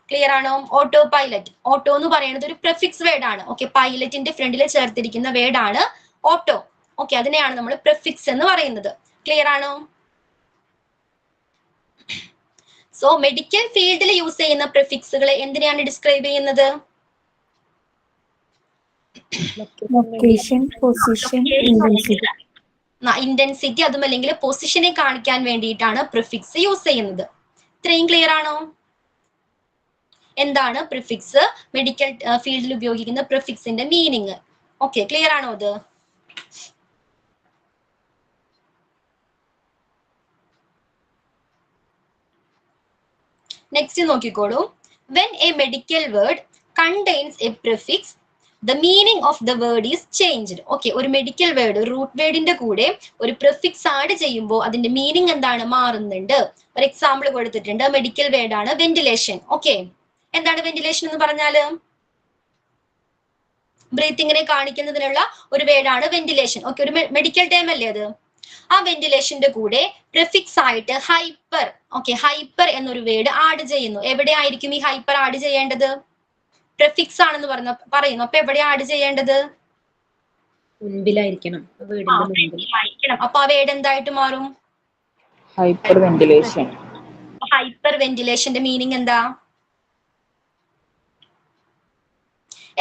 Speaker 2: ക്ലിയർ ആണോ? ഓട്ടോ പൈലറ്റ്, ഓട്ടോ എന്ന് പറയുന്നത് ഒരു പ്രിഫിക്സ് വേർഡ് ആണ്. ഓക്കെ, പൈലറ്റിന്റെ ഫ്രണ്ടിൽ ചേർത്തിരിക്കുന്ന വേർഡ് ആണ് ഓട്ടോ. ഓക്കെ, അതിനെയാണ് നമ്മൾ പ്രിഫിക്സ് എന്ന് പറയുന്നത്. ക്ലിയർ ആണോ? സോ മെഡിക്കൽ ഫീൽഡിൽ യൂസ് ചെയ്യുന്ന പ്രിഫിക്സുകളെ എന്തിനെയാണ് ഡിസ്ക്രൈബ് ചെയ്യുന്നത്?
Speaker 3: Location, position, intensity.
Speaker 2: ഇന്റൻസിറ്റി അതും അല്ലെങ്കിൽ പൊസിഷനെ കാണിക്കാൻ വേണ്ടിയിട്ടാണ് പ്രിഫിക്സ് യൂസ് ചെയ്യുന്നത്. ഇത്രയും ക്ലിയർ ആണോ? എന്താണ് പ്രിഫിക്സ്, മെഡിക്കൽ ഫീൽഡിൽ ഉപയോഗിക്കുന്ന പ്രിഫിക്സിന്റെ മീനിങ്? ഓക്കെ, ക്ലിയർ ആണോ അത്? നെക്സ്റ്റ് നോക്കിക്കോളൂ. When A medical word contains A prefix the meaning of the word is changed. Okay, ഒരു മെഡിക്കൽ വേർഡ്, ഒരു റൂട്ട് വേർഡിന്റെ കൂടെ ഒരു പ്രിഫിക്സ് ആഡ് ചെയ്യുമ്പോൾ അതിന്റെ മീനിങ് എന്താണ്? മാറുന്നുണ്ട്. ഒരു എക്സാമ്പിൾ കൊടുത്തിട്ടുണ്ട്. മെഡിക്കൽ വേർഡ് ആണ് വെന്റിലേഷൻ. ഓക്കെ, എന്താണ് വെന്റിലേഷൻ എന്ന് പറഞ്ഞാല്? ബ്രീത്തിങ്ങിനെ കാണിക്കുന്നതിനുള്ള ഒരു വേർഡാണ് വെന്റിലേഷൻ. ഓക്കെ, ഒരു മെഡിക്കൽ ടേം അല്ലേ അത്? ആ വെന്റിലേഷന്റെ കൂടെ പ്രിഫിക്സ് ആയിട്ട് ഹൈപ്പർ, ഓക്കെ, ഹൈപ്പർ എന്നൊരു വേർഡ് ആഡ് ചെയ്യുന്നു. എവിടെ ആയിരിക്കും ഈ ഹൈപ്പർ ആഡ് ചെയ്യേണ്ടത്? പ്രിഫിക്സ് ആണെന്ന് പറയുന്നു. അപ്പൊ എവിടെയാ ആഡ് ചെയ്യേണ്ടത്?
Speaker 7: മുൻപിലായിരിക്കണം.
Speaker 2: അപ്പൊ ആ വേർഡ് എന്തായിട്ട് മാറും?
Speaker 8: Hyper ventilation.
Speaker 2: ഹൈപ്പർ വെന്റിലേഷന്റെ മീനിങ് എന്താ?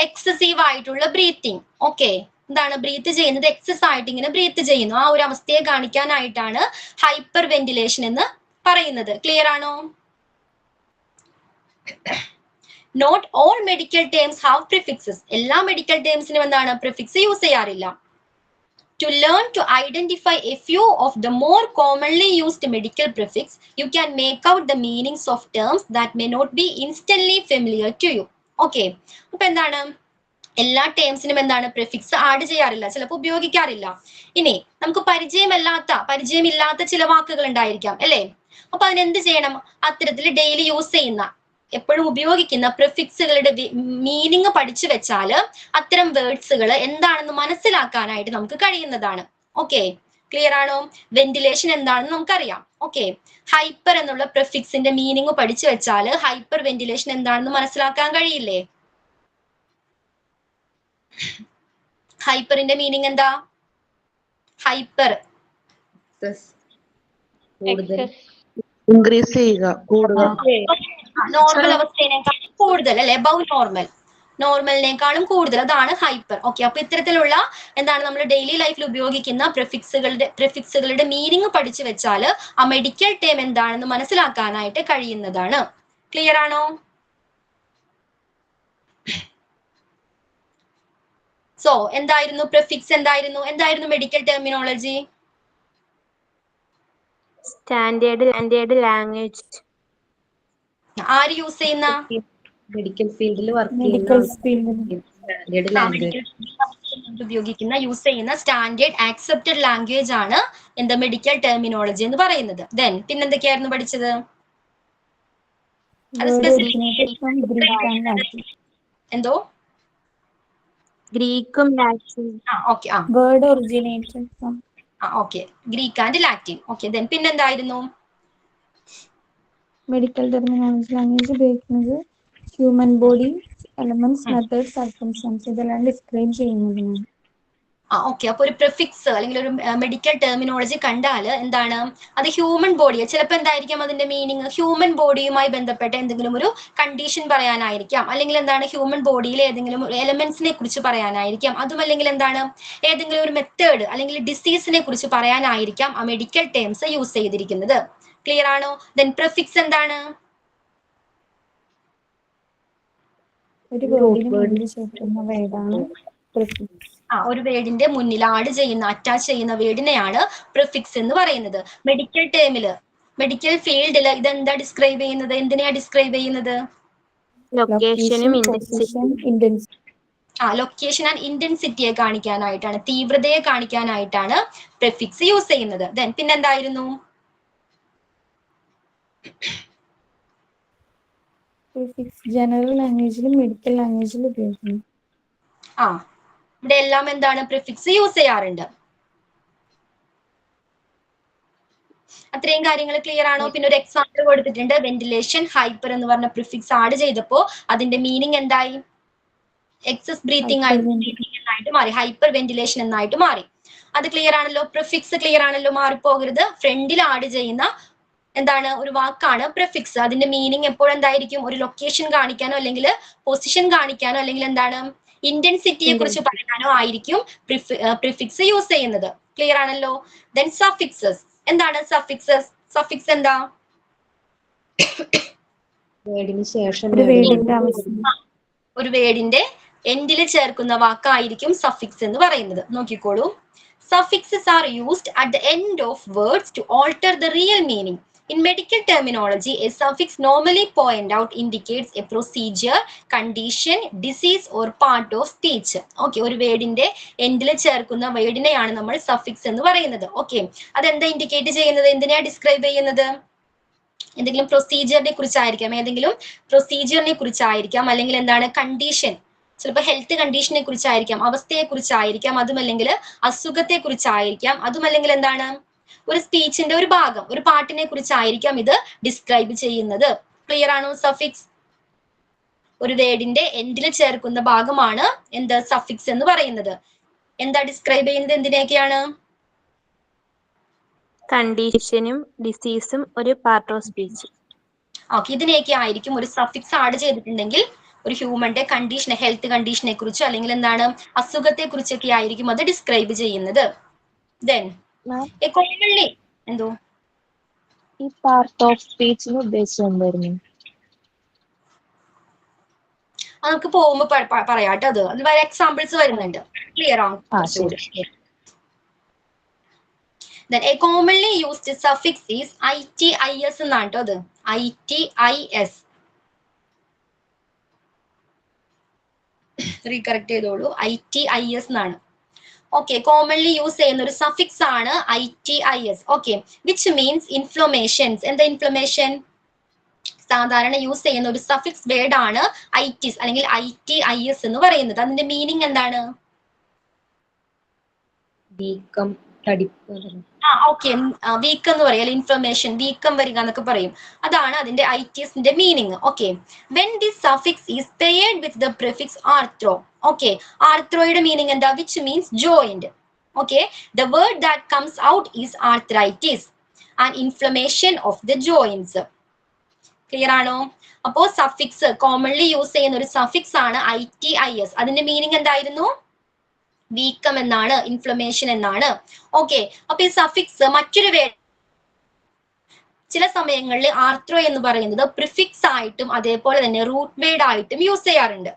Speaker 2: എക്സസീവ് ആയിട്ടുള്ള ബ്രീത്തിങ്. ഓക്കെ, എന്താണ് ബ്രീത്ത് ചെയ്യുന്നത്? എക്സസ് ആയിട്ട് ഇങ്ങനെ ബ്രീത്ത് ചെയ്യുന്നു. ആ ഒരു അവസ്ഥയെ കാണിക്കാനായിട്ടാണ് ഹൈപ്പർ വെന്റിലേഷൻ എന്ന് പറയുന്നത്. ക്ലിയർ ആണോ? Not all medical terms have prefixes. എല്ലാ മെഡിക്കൽ ടേംസിനും എന്താണ്? പ്രിഫിക്സ് യൂസ് ചെയ്യാറില്ല. To learn to identify a few of the more commonly used medical prefix, you can make out the meanings of terms that may not be instantly familiar to you. Okay, അപ്പൊ എന്താണ്? എല്ലാ ടേംസിനും എന്താണ്? പ്രിഫിക്സ് ആഡ് ചെയ്യാറില്ല, ചിലപ്പോൾ ഉപയോഗിക്കാറില്ല. ഇനി നമുക്ക് പരിചയമില്ലാത്ത ചില വാക്കുകൾ ഉണ്ടായിരിക്കാം അല്ലേ? അപ്പൊ അതിനെന്ത് ചെയ്യണം? അത്തരത്തിൽ ഡെയിലി യൂസ് ചെയ്യുന്ന, എപ്പോഴും ഉപയോഗിക്കുന്ന പ്രിഫിക്സുകളുടെ മീനിങ് പഠിച്ചു വെച്ചാൽ അത്തരം വേർഡ്സുകൾ എന്താണെന്ന് മനസ്സിലാക്കാനായിട്ട് നമുക്ക് കഴിയുന്നതാണ്. ഓക്കെ, ക്ലിയർ ആണോ? വെന്റിലേഷൻ എന്താണെന്ന് നമുക്കറിയാം. ഓക്കെ, ഹൈപ്പർ എന്നുള്ള പ്രിഫിക്സിന്റെ മീനിങ് പഠിച്ചു വെച്ചാൽ ഹൈപ്പർ വെന്റിലേഷൻ എന്താണെന്ന് മനസ്സിലാക്കാൻ കഴിയില്ലേ? ഹൈപ്പറിന്റെ മീനിങ് എന്താ? ഹൈപ്പർ
Speaker 5: ഇൻക്രീസ് ചെയ്യുക, കൂടുതൽ.
Speaker 2: നോർമൽ അവസ്ഥയേക്കാളും കൂടുതൽ അല്ലെ? അബവ് നോർമൽ, നോർമലിനേക്കാളും കൂടുതൽ, അതാണ് ഹൈപ്പർ. ഓക്കെ, അപ്പൊ ഇത്തരത്തിലുള്ള എന്താണ് നമ്മൾ ഡെയിലി ലൈഫിൽ ഉപയോഗിക്കുന്ന പ്രിഫിക്സുകളുടെ മീനിങ് പഠിച്ചു വെച്ചാൽ ആ മെഡിക്കൽ ടേം എന്താണെന്ന് മനസ്സിലാക്കാനായിട്ട് കഴിയുന്നതാണ്. ക്ലിയർ ആണോ? സോ എന്തായിരുന്നു പ്രിഫിക്സ്? എന്തായിരുന്നു മെഡിക്കൽ ടെർമിനോളജി?
Speaker 10: Standard language.
Speaker 2: ആര് യൂസ് ചെയ്യുന്ന?
Speaker 7: മെഡിക്കൽ ഫീൽഡിൽ വർക്ക്
Speaker 2: ഉപയോഗിക്കുന്ന, യൂസ് ചെയ്യുന്ന സ്റ്റാൻഡേർഡ് ആക്സെപ്റ്റഡ് ലാംഗ്വേജ് ആണ് എന്താ? മെഡിക്കൽ ടെർമിനോളജി എന്ന് പറയുന്നത്. ദെൻ പിന്നെന്തൊക്കെയായിരുന്നു പഠിച്ചത്? എന്തോ?
Speaker 10: ഗ്രീക്കും ലാറ്റിനും.
Speaker 3: Word originated from.
Speaker 2: Okay, Greek and Latin. Okay, then പിന്നെന്തായിരുന്നു?
Speaker 3: മെഡിക്കൽ ടെർമിനോളജി ലാംഗ്വേജ് ഉപയോഗിക്കുന്നത് human body, elements, method, circumstances ഇതെല്ലാം ഡിസ്ക്രൈബ് ചെയ്യുന്നതിനാണ്.
Speaker 2: ഓക്കെ, അപ്പൊ ഒരു പ്രിഫിക്സ് അല്ലെങ്കിൽ ഒരു മെഡിക്കൽ ടെർമിനോളജി കണ്ടാൽ എന്താണ്? അത് ഹ്യൂമൻ ബോഡിയെ, ചിലപ്പോൾ എന്തായിരിക്കും അതിന്റെ മീനിങ്? ഹ്യൂമൻ ബോഡിയുമായി ബന്ധപ്പെട്ട എന്തെങ്കിലും ഒരു കണ്ടീഷൻ പറയാനായിരിക്കാം, അല്ലെങ്കിൽ എന്താണ് ഹ്യൂമൻ ബോഡിയിലെ ഏതെങ്കിലും എലമെന്റ്സിനെ കുറിച്ച് പറയാനായിരിക്കാം, അതും അല്ലെങ്കിൽ എന്താണ് ഏതെങ്കിലും ഒരു മെത്തേഡ് അല്ലെങ്കിൽ ഡിസീസിനെ കുറിച്ച് പറയാനായിരിക്കാം ആ മെഡിക്കൽ ടേംസ് യൂസ് ചെയ്തിരിക്കുന്നത്. ക്ലിയർ ആണോ? ദെൻ പ്രിഫിക്സ് എന്താണ്?
Speaker 3: ഒരു വേർഡിന് മുന്നിൽ ചേർക്കുന്ന വേർഡാണ് പ്രിഫിക്സ്.
Speaker 2: ഒരു വേർഡിന്റെ മുന്നിൽ ആഡ് ചെയ്യുന്ന, അറ്റാച്ച് ചെയ്യുന്ന വേർഡിനെയാണ് പ്രിഫിക്സ് എന്ന് പറയുന്നത്. മെഡിക്കൽ ടേമില്, മെഡിക്കൽ ഫീൽഡില് ഇതെന്താ ഡിസ്ക്രൈബ് ചെയ്യുന്നത്? എന്തിനെയാ ഡിസ്ക്രൈബ് ചെയ്യുന്നത്?
Speaker 10: ലൊക്കേഷൻ
Speaker 2: ആൻഡ് ഇന്റൻസിറ്റിയെ കാണിക്കാനായിട്ടാണ്, തീവ്രതയെ കാണിക്കാനായിട്ടാണ് പ്രിഫിക്സ് യൂസ് ചെയ്യുന്നത്. ദെൻ പിന്നെന്തായിരുന്നു?
Speaker 3: പ്രിഫിക്സ് ജനറൽ ലാംഗ്വേജിലും മെഡിക്കൽ ലാംഗ്വേജിലും ഉപയോഗിക്കുന്നു.
Speaker 2: ഇവിടെ എല്ലാം എന്താണ്? പ്രിഫിക്സ് യൂസ് ചെയ്യാറുണ്ട്. അത്രയും കാര്യങ്ങൾ ക്ലിയർ ആണോ? പിന്നെ ഒരു എക്സാമ്പിൾ കൊടുത്തിട്ടുണ്ട്. വെന്റിലേഷൻ, ഹൈപ്പർ എന്ന് പറഞ്ഞ പ്രിഫിക്സ് ആഡ് ചെയ്തപ്പോ അതിന്റെ മീനിങ് എന്തായി? എക്സസ് ബ്രീത്തിങ് ആയിട്ട് മാറി, ഹൈപ്പർ വെന്റിലേഷൻ എന്നായിട്ട് മാറി. അത് ക്ലിയർ ആണല്ലോ? പ്രിഫിക്സ് ക്ലിയർ ആണല്ലോ? മാറിപ്പോകരുത്. ഫ്രണ്ടിൽ ആഡ് ചെയ്യുന്ന എന്താണ് ഒരു വാക്കാണ് പ്രിഫിക്സ്. അതിന്റെ മീനിങ് എപ്പോഴും എന്തായിരിക്കും? ഒരു ലൊക്കേഷൻ കാണിക്കാനോ അല്ലെങ്കിൽ പൊസിഷൻ കാണിക്കാനോ അല്ലെങ്കിൽ എന്താണ് ഇന്റൻസിറ്റിയെ കുറിച്ച് പറയാനോ ആയിരിക്കും പ്രിഫിക്സ് യൂസ് ചെയ്യുന്നത്. ക്ലിയർ ആണല്ലോ. Then suffixes. എന്താണ് സഫിക്സസ്? സഫിക്സ് എന്താ?
Speaker 7: വേർഡിന് ശേഷം
Speaker 2: ഒരു വേർഡിന്റെ എൻഡിൽ ചേർക്കുന്ന വാക്കായിരിക്കും സഫിക്സ് എന്ന് പറയുന്നത്. നോക്കിക്കോളൂ. Suffixes are used at the end of words to alter the real meaning. In medical terminology, a suffix normally indicates a procedure, condition, disease or part of speech. Okay, ഒരു വേർഡിന്റെ എൻഡിൽ ചേർക്കുന്ന വേർഡിനെയാണ് നമ്മൾ സഫിക്സ് എന്ന് പറയുന്നത്. ഓക്കെ, അതെന്താ ഇൻഡിക്കേറ്റ് ചെയ്യുന്നത്? എന്തിനാ ഡിസ്ക്രൈബ് ചെയ്യുന്നത്? എന്തെങ്കിലും പ്രൊസീജിയറിനെ കുറിച്ചായിരിക്കാം, ഏതെങ്കിലും പ്രൊസീജിയറിനെ കുറിച്ചായിരിക്കാം, അല്ലെങ്കിൽ എന്താണ് കണ്ടീഷൻ, ചിലപ്പോൾ ഹെൽത്ത് കണ്ടീഷനെ കുറിച്ചായിരിക്കാം, അവസ്ഥയെ കുറിച്ചായിരിക്കാം, അതുമല്ലെങ്കിൽ അസുഖത്തെ കുറിച്ചായിരിക്കാം, അതുമല്ലെങ്കിൽ എന്താണ് ഒരു സ്പീച്ചിന്റെ ഒരു ഭാഗം, ഒരു പാട്ടിനെ കുറിച്ചായിരിക്കാം ഇത് ഡിസ്ക്രൈബ് ചെയ്യുന്നത്. ക്ലിയർ ആണോ? സഫിക്സ് ഒരു വേർഡിന്റെ എൻഡിൽ ചേർക്കുന്ന ഭാഗമാണ് എന്ത്? സഫിക്സ് എന്ന് പറയുന്നത്. എന്താ ഡിസ്ക്രൈബ് ചെയ്യുന്നത്? എന്തിനെയൊക്കെയാണ്?
Speaker 10: കണ്ടീഷനും ഡിസീസും ഒരു പാർട്ട് ഓഫ് സ്പീച്ച്.
Speaker 2: ഓക്കെ, ഇതിനെയൊക്കെ ആയിരിക്കും ഒരു സഫിക്സ് ആഡ് ചെയ്തിട്ടുണ്ടെങ്കിൽ ഒരു ഹ്യൂമന്റെ കണ്ടീഷൻ, ഹെൽത്ത് കണ്ടീഷനെ കുറിച്ചോ അല്ലെങ്കിൽ എന്താണ് അസുഖത്തെ കുറിച്ചൊക്കെ ആയിരിക്കും അത് ഡിസ്ക്രൈബ് ചെയ്യുന്നത്. ദെൻ കോമൺലി എന്തോ
Speaker 4: ഈ പാർട്ട് ഓഫ് സ്പീച്ചിന് ഉദ്ദേശിച്ചത് എന്തായിരുന്നു?
Speaker 2: നമുക്ക് പോകുമ്പോ പറയാട്ടോ. അത് വേറെ എക്സാമ്പിൾസ് വരുന്നുണ്ട്. ക്ലിയർ ആവും. Then a commonly used suffix is ITIS എന്നാണ് ട്ടോ. അത് ITIS റീകറക്റ്റ് ചെയ്തോളൂ. ITIS എന്നാണ്. ഓക്കെ, കോമൺലി യൂസ് ചെയ്യുന്ന ഒരു സഫിക്സ് ആണ് ITIS. Okay, which means inflammations. എന്താ ഇൻഫ്ലമേഷൻ? സാധാരണ യൂസ് ചെയ്യുന്ന ഒരു സഫിക്സ് വേർഡ് ആണ് ITIS അല്ലെങ്കിൽ ITIS എന്ന് പറയുന്നത്. അതിന്റെ മീനിങ് എന്താണ്?
Speaker 7: വീക്കം, തടിപ്പ്.
Speaker 2: ഓക്കെ, വീക്ക് എന്ന് പറയാം, ഇൻഫ്ലമേഷൻ, വീക്കം വരിക എന്നൊക്കെ പറയും. അതാണ് അതിന്റെ ITISന്റെ meaning. Okay, when this suffix is paired with the prefix arthro. Okay, ആർത്രോയുടെ മീനിങ് എന്താ? Which means joint. Okay, the word that comes out is arthritis, and inflammation of the joints. Clear ആണോ? അപ്പോ സഫിക്സ് കോമൺലി യൂസ് ചെയ്യുന്ന ഒരു സഫിക്സ് ആണ് ITIS. അതിന്റെ മീനിങ് എന്തായിരുന്നു? വീക്കം എന്നാണ്, ഇൻഫ്ലമേഷൻ എന്നാണ്. ഓക്കെ, അപ്പൊ ഈ സഫിക്സ് മറ്റൊരു വേർഡ് ചില സമയങ്ങളിൽ ആർത്രോ എന്ന് പറയുന്നത് പ്രിഫിക്സ് ആയിട്ടും അതേപോലെ തന്നെ റൂട്ട് വേർഡ് ആയിട്ടും യൂസ് ചെയ്യാറുണ്ട്.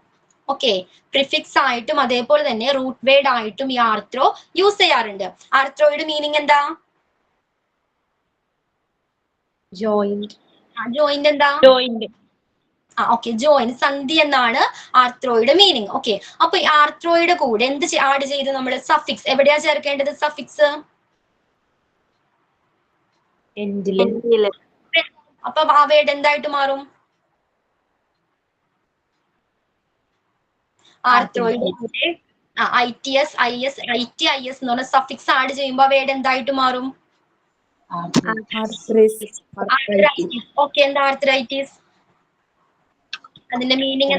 Speaker 2: ഓക്കെ, പ്രിഫിക്സ് ആയിട്ടും അതേപോലെ തന്നെ റൂട്ട് വേർഡ് ആയിട്ടും ഈ ആർത്രോ യൂസ് ചെയ്യാറുണ്ട്. ആർത്രോയുടെ മീനിങ് എന്താ?
Speaker 7: ജോയിന്റ്.
Speaker 2: ജോയിന്റ് എന്താ?
Speaker 10: ജോയിന്റ്.
Speaker 2: ഓക്കെ, ജോയിന്റ്, സന്ധി എന്നാണ് ആർത്രോയുടെ മീനിങ്. ഓക്കെ, അപ്പൊ ഈ ആർത്രോയുടെ കൂടെ എന്ത് ആഡ് ചെയ്ത് നമ്മൾ സഫിക്സ് എവിടെയാ ചേർക്കേണ്ടത്? സഫിക്സ് അപ്പൊ ആ വേർഡ് എന്തായിട്ട് മാറും? ആർത്രോയുടെ കൂടെ ITS, IS, ITIS എന്ന് പറഞ്ഞ സഫിക്സ് ആഡ് ചെയ്യുമ്പോ വേർഡ് എന്തായിട്ട് മാറും? ഓക്കെ, എന്താ ആർത്രൈറ്റിസ്? അതിന്റെ മീനിങ്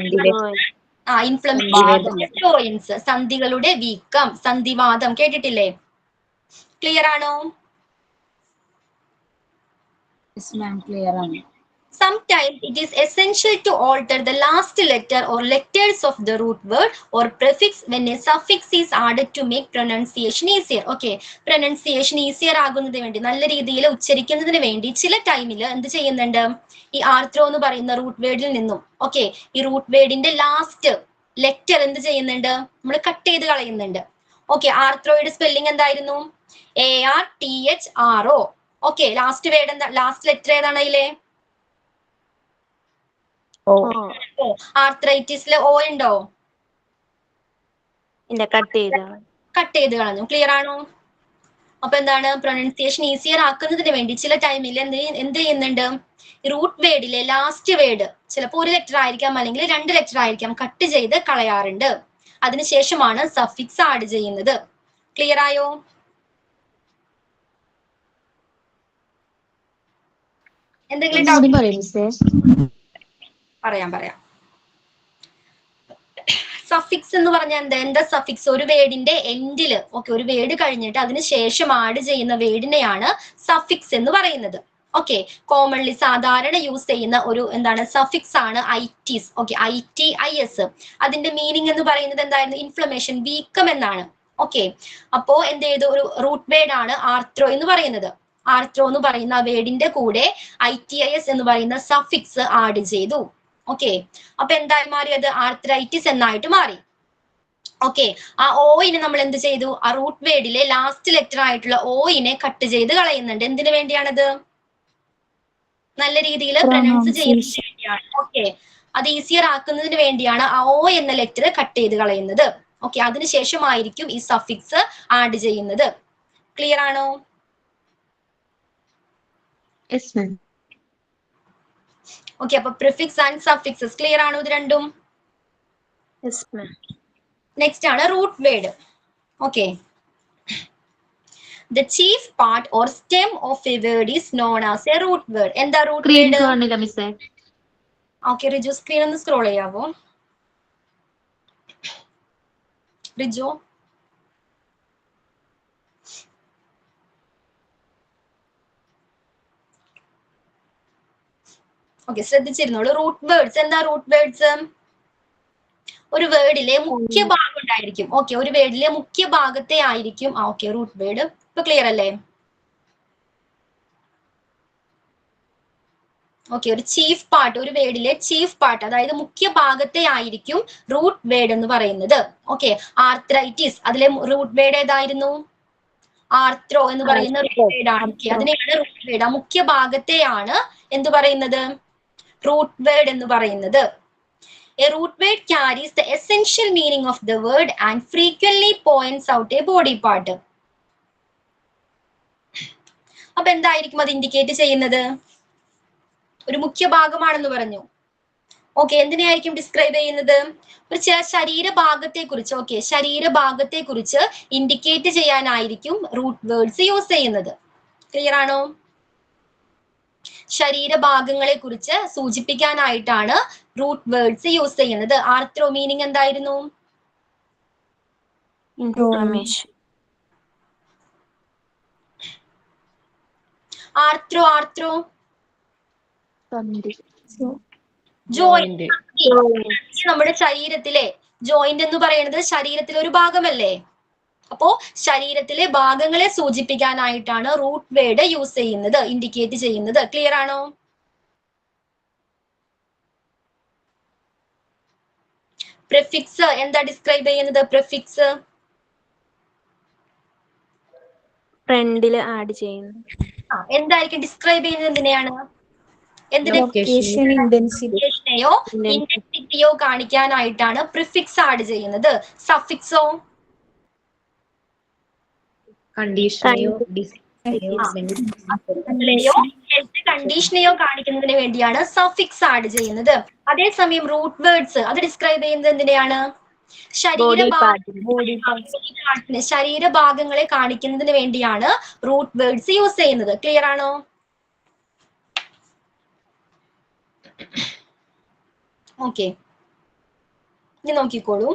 Speaker 2: ഇൻഫ്ലമേഷൻ ജോയിന്റ്സ്, സന്ധികളുടെ വീക്കം, സന്ധിവാദം. കേട്ടിട്ടില്ലേ? ക്ലിയർ ആണോ?
Speaker 1: ക്ലിയർ ആണ്.
Speaker 2: Sometimes it is essential to alter the last letter or letters of the root word or prefix when a suffix is added to make pronunciation easier. Okay, pronunciation easier ആകുന്നതിന് വേണ്ടി, നല്ല രീതിയിൽ ഉച്ചരിക്കുന്നതിന് വേണ്ടി ചില ടൈമിൽ എന്ത് ചെയ്യുന്നുണ്ട്? ഈ ആർത്രോ എന്ന് പറയുന്ന റൂട്ട് വേർഡിൽ നിന്നും ഓക്കെ ഈ റൂട്ട് വേർഡിന്റെ ലാസ്റ്റ് ലെറ്റർ എന്ത് ചെയ്യുന്നുണ്ട്? നമ്മൾ കട്ട് ചെയ്ത് കളയുന്നുണ്ട്. ഓക്കെ, ആർത്രോയുടെ സ്പെല്ലിംഗ് എന്തായിരുന്നു? ARTHRO. ഓക്കെ, ലാസ്റ്റ് വേർഡ് എന്താ? ലാസ്റ്റ് ലെറ്റർ ഏതാണ് അതിലെ? ആർത്രൈറ്റിസില് O ഉണ്ടോ? കട്ട് ചെയ്ത് കളഞ്ഞു. ക്ലിയർ ആണോ? അപ്പൊ എന്താണ്? പ്രൊനൗൺസിയേഷൻ ഈസിയർ ആക്കുന്നതിന് വേണ്ടി ചില ടൈമിൽ എന്ത് ചെയ്യുന്നുണ്ട്? റൂട്ട് വേർഡിലെ ലാസ്റ്റ് വേർഡ് ചിലപ്പോൾ ഒരു ലെറ്റർ ആയിരിക്കാം അല്ലെങ്കിൽ 2 ലെറ്റർ ആയിരിക്കാം, കട്ട് ചെയ്ത് കളയാറുണ്ട്. അതിനുശേഷമാണ് സഫിക്സ് ആഡ് ചെയ്യുന്നത്. ക്ലിയർ ആയോ? എന്തെങ്കിലും പറയാം. സഫിക്സ് എന്ന് പറഞ്ഞാൽ എന്താ സഫിക്സ്? ഒരു വേർഡിന്റെ എൻഡില് ഒരു വേർഡ് കഴിഞ്ഞിട്ട് അതിന് ശേഷം ആഡ് ചെയ്യുന്ന വേർഡിനെയാണ് സഫിക്സ് എന്ന് പറയുന്നത്. ഓക്കെ, കോമൺലി സാധാരണ യൂസ് ചെയ്യുന്ന ഒരു എന്താണ് സഫിക്സ് ആണ് ഐറ്റിസ്. Okay, ITIS. അതിന്റെ മീനിങ് എന്ന് പറയുന്നത് എന്തായിരുന്നു? ഇൻഫ്ലമേഷൻ, വീക്കം എന്നാണ്. ഓക്കെ, അപ്പോ എന്ത് ചെയ്തു? ഒരു റൂട്ട് വേർഡ് ആണ് ആർത്രോ എന്ന് പറയുന്നത്. ആർത്രോ എന്ന് പറയുന്ന വേർഡിന്റെ കൂടെ ITIS എന്ന് പറയുന്ന സഫിക്സ് ആഡ് ചെയ്തു. ഓക്കെ, അപ്പൊ എന്തായി മാറിയത്? ആർത്രൈറ്റിസ് എന്നായിട്ട് മാറി. ഓക്കെ, ആ ഓയിനെ നമ്മൾ എന്ത് ചെയ്തു? ആ റൂട്ട് വേർഡിലെ ലാസ്റ്റ് ലെറ്റർ ആയിട്ടുള്ള ഓയിനെ കട്ട് ചെയ്ത് കളയുന്നുണ്ട്. എന്തിനു വേണ്ടിയാണത്? നല്ല രീതിയിൽ പ്രൊനൗൺസ് ചെയ്യുന്നതിന് വേണ്ടിയാണ്. ഓക്കെ, അത് ഈസിയർ ആക്കുന്നതിന് വേണ്ടിയാണ് ആ ഓ എന്ന ലെറ്റർ കട്ട് ചെയ്ത് കളയുന്നത്. ഓക്കെ, അതിനുശേഷമായിരിക്കും ഈ സഫിക്സ് ആഡ് ചെയ്യുന്നത്. ക്ലിയർ ആണോ? ഓക്കെ, അപ്പൊ പ്രിഫിക്സ് ആൻഡ് സഫിക്സസ് ക്ലിയർ ആണോ ഇത് രണ്ടും? നെക്സ്റ്റ് ആണ് root word. Okay, the chief part or stem of a word is known as a root word. എന്താ root word? Okay, Riju screen ഒന്ന് സ്ക്രോൾ ചെയ്യാവോ? റിജു, ഓക്കെ, ശ്രദ്ധിച്ചിരുന്നോളൂ. റൂട്ട് വേർഡ്സ് എന്താ? റൂട്ട് വേർഡ്സ് ഒരു വേർഡിലെ മുഖ്യ ഭാഗം ഉണ്ടായിരിക്കും. ഓക്കെ, ഒരു വേർഡിലെ മുഖ്യ ഭാഗത്തെ ആയിരിക്കും. Okay, root word. ഇപ്പൊ ക്ലിയർ അല്ലേ? ഓക്കെ, ഒരു ചീഫ് പാർട്ട്, ഒരു വേർഡിലെ ചീഫ് പാർട്ട്, അതായത് മുഖ്യ ഭാഗത്തെ ആയിരിക്കും റൂട്ട് വേർഡ് എന്ന് പറയുന്നത്. ഓക്കെ, ആർത്രൈറ്റിസ്, അതിലെ റൂട്ട് വേർഡ് ഏതായിരുന്നു? ആർത്രോ എന്ന് പറയുന്ന റൂട്ട് വേർഡ് ആണ്. അതിനെയാണ് റൂട്ട് വേർഡ്. ആ മുഖ്യ ഭാഗത്തെയാണ് എന്ത് പറയുന്നത്? റൂട്ട് വേർഡ് എന്ന് പറയുന്നത്. A root word carries the essential meaning of the word and frequently points out a body part. അപ്പൊ എന്തായിരിക്കും അത് ഇൻഡിക്കേറ്റ് ചെയ്യുന്നത്? ഒരു മുഖ്യ ഭാഗമാണെന്ന് പറഞ്ഞു. ഓക്കെ, എന്തിനെയായിരിക്കും ഡിസ്ക്രൈബ് ചെയ്യുന്നത്? ഒരു ചില ശരീരഭാഗത്തെ കുറിച്ച്, ഓക്കെ, ശരീരഭാഗത്തെ കുറിച്ച് ഇൻഡിക്കേറ്റ് ചെയ്യാനായിരിക്കും റൂട്ട് വേർഡ്സ് യൂസ് ചെയ്യുന്നത്. ക്ലിയർ ആണോ? ശരീരഭാഗങ്ങളെ കുറിച്ച് സൂചിപ്പിക്കാനായിട്ടാണ് റൂട്ട് വേർഡ്സ് യൂസ് ചെയ്യുന്നത്. ആർത്രോ മീനിങ് എന്തായിരുന്നു?
Speaker 10: ഇൻഫ്ലമേഷൻ.
Speaker 2: Arturo joint. നമ്മുടെ ശരീരത്തിലെ ജോയിന്റ് എന്ന് പറയുന്നത് ശരീരത്തിലെ ഒരു ഭാഗമല്ലേ? അപ്പോ ശരീരത്തിലെ ഭാഗങ്ങളെ സൂചിപ്പിക്കാനായിട്ടാണ് റൂട്ട് വേർഡ് യൂസ് ചെയ്യുന്നത്, ഇൻഡിക്കേറ്റ് ചെയ്യുന്നത്. ക്ലിയർ ആണോ? പ്രിഫിക്സ് എന്താ ഡിസ്ക്രൈബ് ചെയ്യുന്നത്? പ്രിഫിക്സ്
Speaker 10: ഫ്രണ്ടില് ആഡ് ചെയ്യുന്നു.
Speaker 2: എന്തായിരിക്കും ഡിസ്ക്രൈബ് ചെയ്യുന്നത്? എന്തിനെയാണ്? ലൊക്കേഷനെയോ ഇന്റൻസിറ്റിയോ കാണിക്കാനായിട്ടാണ് പ്രിഫിക്സ് ആഡ് ചെയ്യുന്നത്. സഫിക്സോ
Speaker 7: കണ്ടീഷനെയോ
Speaker 2: കണ്ടീഷനെയോ കാണിക്കുന്നതിന് വേണ്ടിയാണ് സഫിക്സ് ആഡ് ചെയ്യുന്നത്. അതേസമയം റൂട്ട് വേർഡ്സ് അത് ഡിസ്ക്രൈബ് ചെയ്യുന്നത് എന്തിനെയാണ്? ശരീരഭാഗങ്ങളെ കാണിക്കുന്നതിന് വേണ്ടിയാണ് റൂട്ട് വേർഡ്സ് യൂസ് ചെയ്യുന്നത്. ക്ലിയർ ആണോ? ഓക്കെ, ഇനി നോക്കിക്കോളൂ.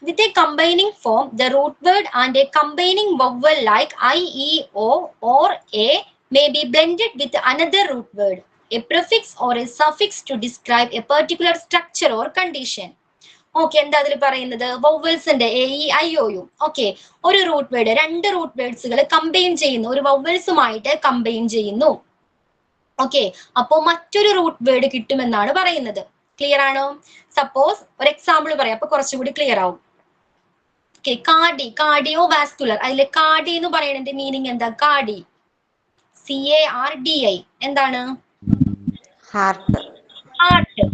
Speaker 2: With a combining form, the root word and a combining vowel like I, E, O or A may be blended with another root word, a prefix or a suffix to describe a particular structure or condition. Okay, എന്താ അതിൽ പറയുന്നത്? വവ്വൽസിന്റെ AEIOU. ഓക്കെ, ഒരു റൂട്ട് വേർഡ്, രണ്ട് റൂട്ട് വേർഡ്സുകൾ കമ്പൈൻ ചെയ്യുന്നു, ഒരു വവ്വൽസുമായിട്ട് കമ്പൈൻ ചെയ്യുന്നു. ഓക്കെ, അപ്പോ മറ്റൊരു റൂട്ട് വേർഡ് കിട്ടുമെന്നാണ് പറയുന്നത്. ക്ലിയർ ആണോ? സപ്പോസ് ഒരു എക്സാമ്പിൾ പറയാം, അപ്പൊ കുറച്ചുകൂടി ക്ലിയർ ആവും. കാർഡിയോ വാസ്കുലർ, അതിലെ കാർഡി എന്ന് പറയുന്നതിന്റെ മീനിങ് എന്താ? കാർഡി, CARDI എന്താണ്?
Speaker 6: ഹാർട്ട്.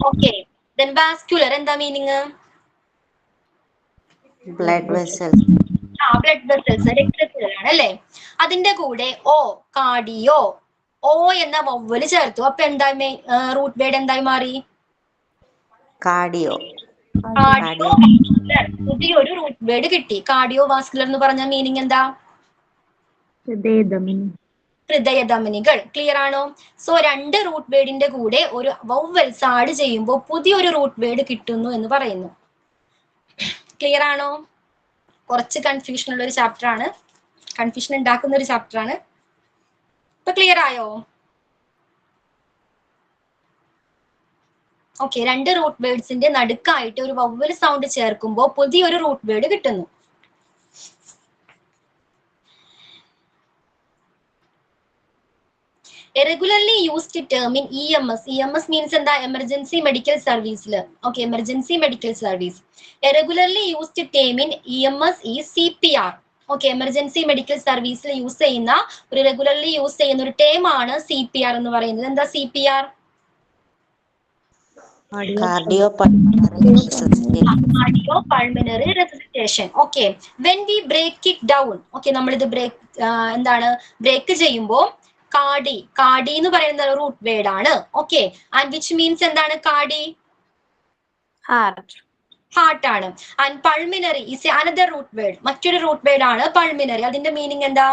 Speaker 2: ഓക്കെ, ദെൻ വാസ്കുലർ എന്താ meaning?
Speaker 6: Blood vessels.
Speaker 2: Blood vessels, രക്തക്കുഴലാണ് അല്ലെ? അതിന്റെ കൂടെ കാർഡിയോ, ഓ എന്ന വവ്വല് ചേർത്തു. അപ്പൊ എന്തായി? റൂട്ട് വേർഡ് എന്തായി മാറി?
Speaker 6: കാർഡിയോ.
Speaker 2: പുതിയൊരു റൂട്ട് വേർഡ് കിട്ടി. കാർഡിയോ വാസ്കുലർ എന്ന് പറഞ്ഞ മീനിങ് എന്താ? ഹൃദയധമനികൾ. ക്ലിയർ ആണോ? സോ രണ്ട് റൂട്ട് വേർഡിന്റെ കൂടെ ഒരു വവ്വൽസ് ആഡ് ചെയ്യുമ്പോൾ പുതിയൊരു റൂട്ട് വേർഡ് കിട്ടുന്നു എന്ന് പറയുന്നു. ക്ലിയർ ആണോ? കുറച്ച് കൺഫ്യൂഷൻ ഉള്ള ഒരു ചാപ്റ്റർ ആണ്. കൺഫ്യൂഷൻ ഉണ്ടാക്കുന്ന ഒരു ചാപ്റ്റർ ആണ്. ഇപ്പൊ ക്ലിയർ ആയോ? ഓക്കെ, 2 റൂട്ട് വേർഡ്സിന്റെ നടുക്കായിട്ട് ഒരു വവ്വൽ സൗണ്ട് ചേർക്കുമ്പോൾ പുതിയൊരു റൂട്ട് വേർഡ് കിട്ടുന്നു. A regularly used term in EMS. EMS means എന്താ? എമർജൻസി മെഡിക്കൽ സർവീസിൽ. Okay, emergency medical service. A regularly used term in EMS is CPR. Okay, emergency medical സർവീസിൽ യൂസ് ചെയ്യുന്ന ഒരു റെഗുലർലി യൂസ് ചെയ്യുന്ന ഒരു ടേം ആണ് CPR എന്ന് പറയുന്നത്. എന്താ CPR?
Speaker 6: Cardio
Speaker 2: pulmonary resuscitation. Okay, when we break it down. Okay, നമ്മളിത് എന്താണ് ബ്രേക്ക് ചെയ്യുമ്പോൾ കാർഡി എന്ന് പറയുന്ന റൂട്ട് വേർഡ് ആണ്. ഓക്കെ, ആൻഡ് വിച്ച് മീൻസ് എന്താണ്? കാർഡി ഹാർട്ട് ആണ്. And pulmonary is another root word, മറ്റൊരു റൂട്ട് വേർഡ് ആണ് പൾമിനറി. അതിന്റെ മീനിങ് എന്താ?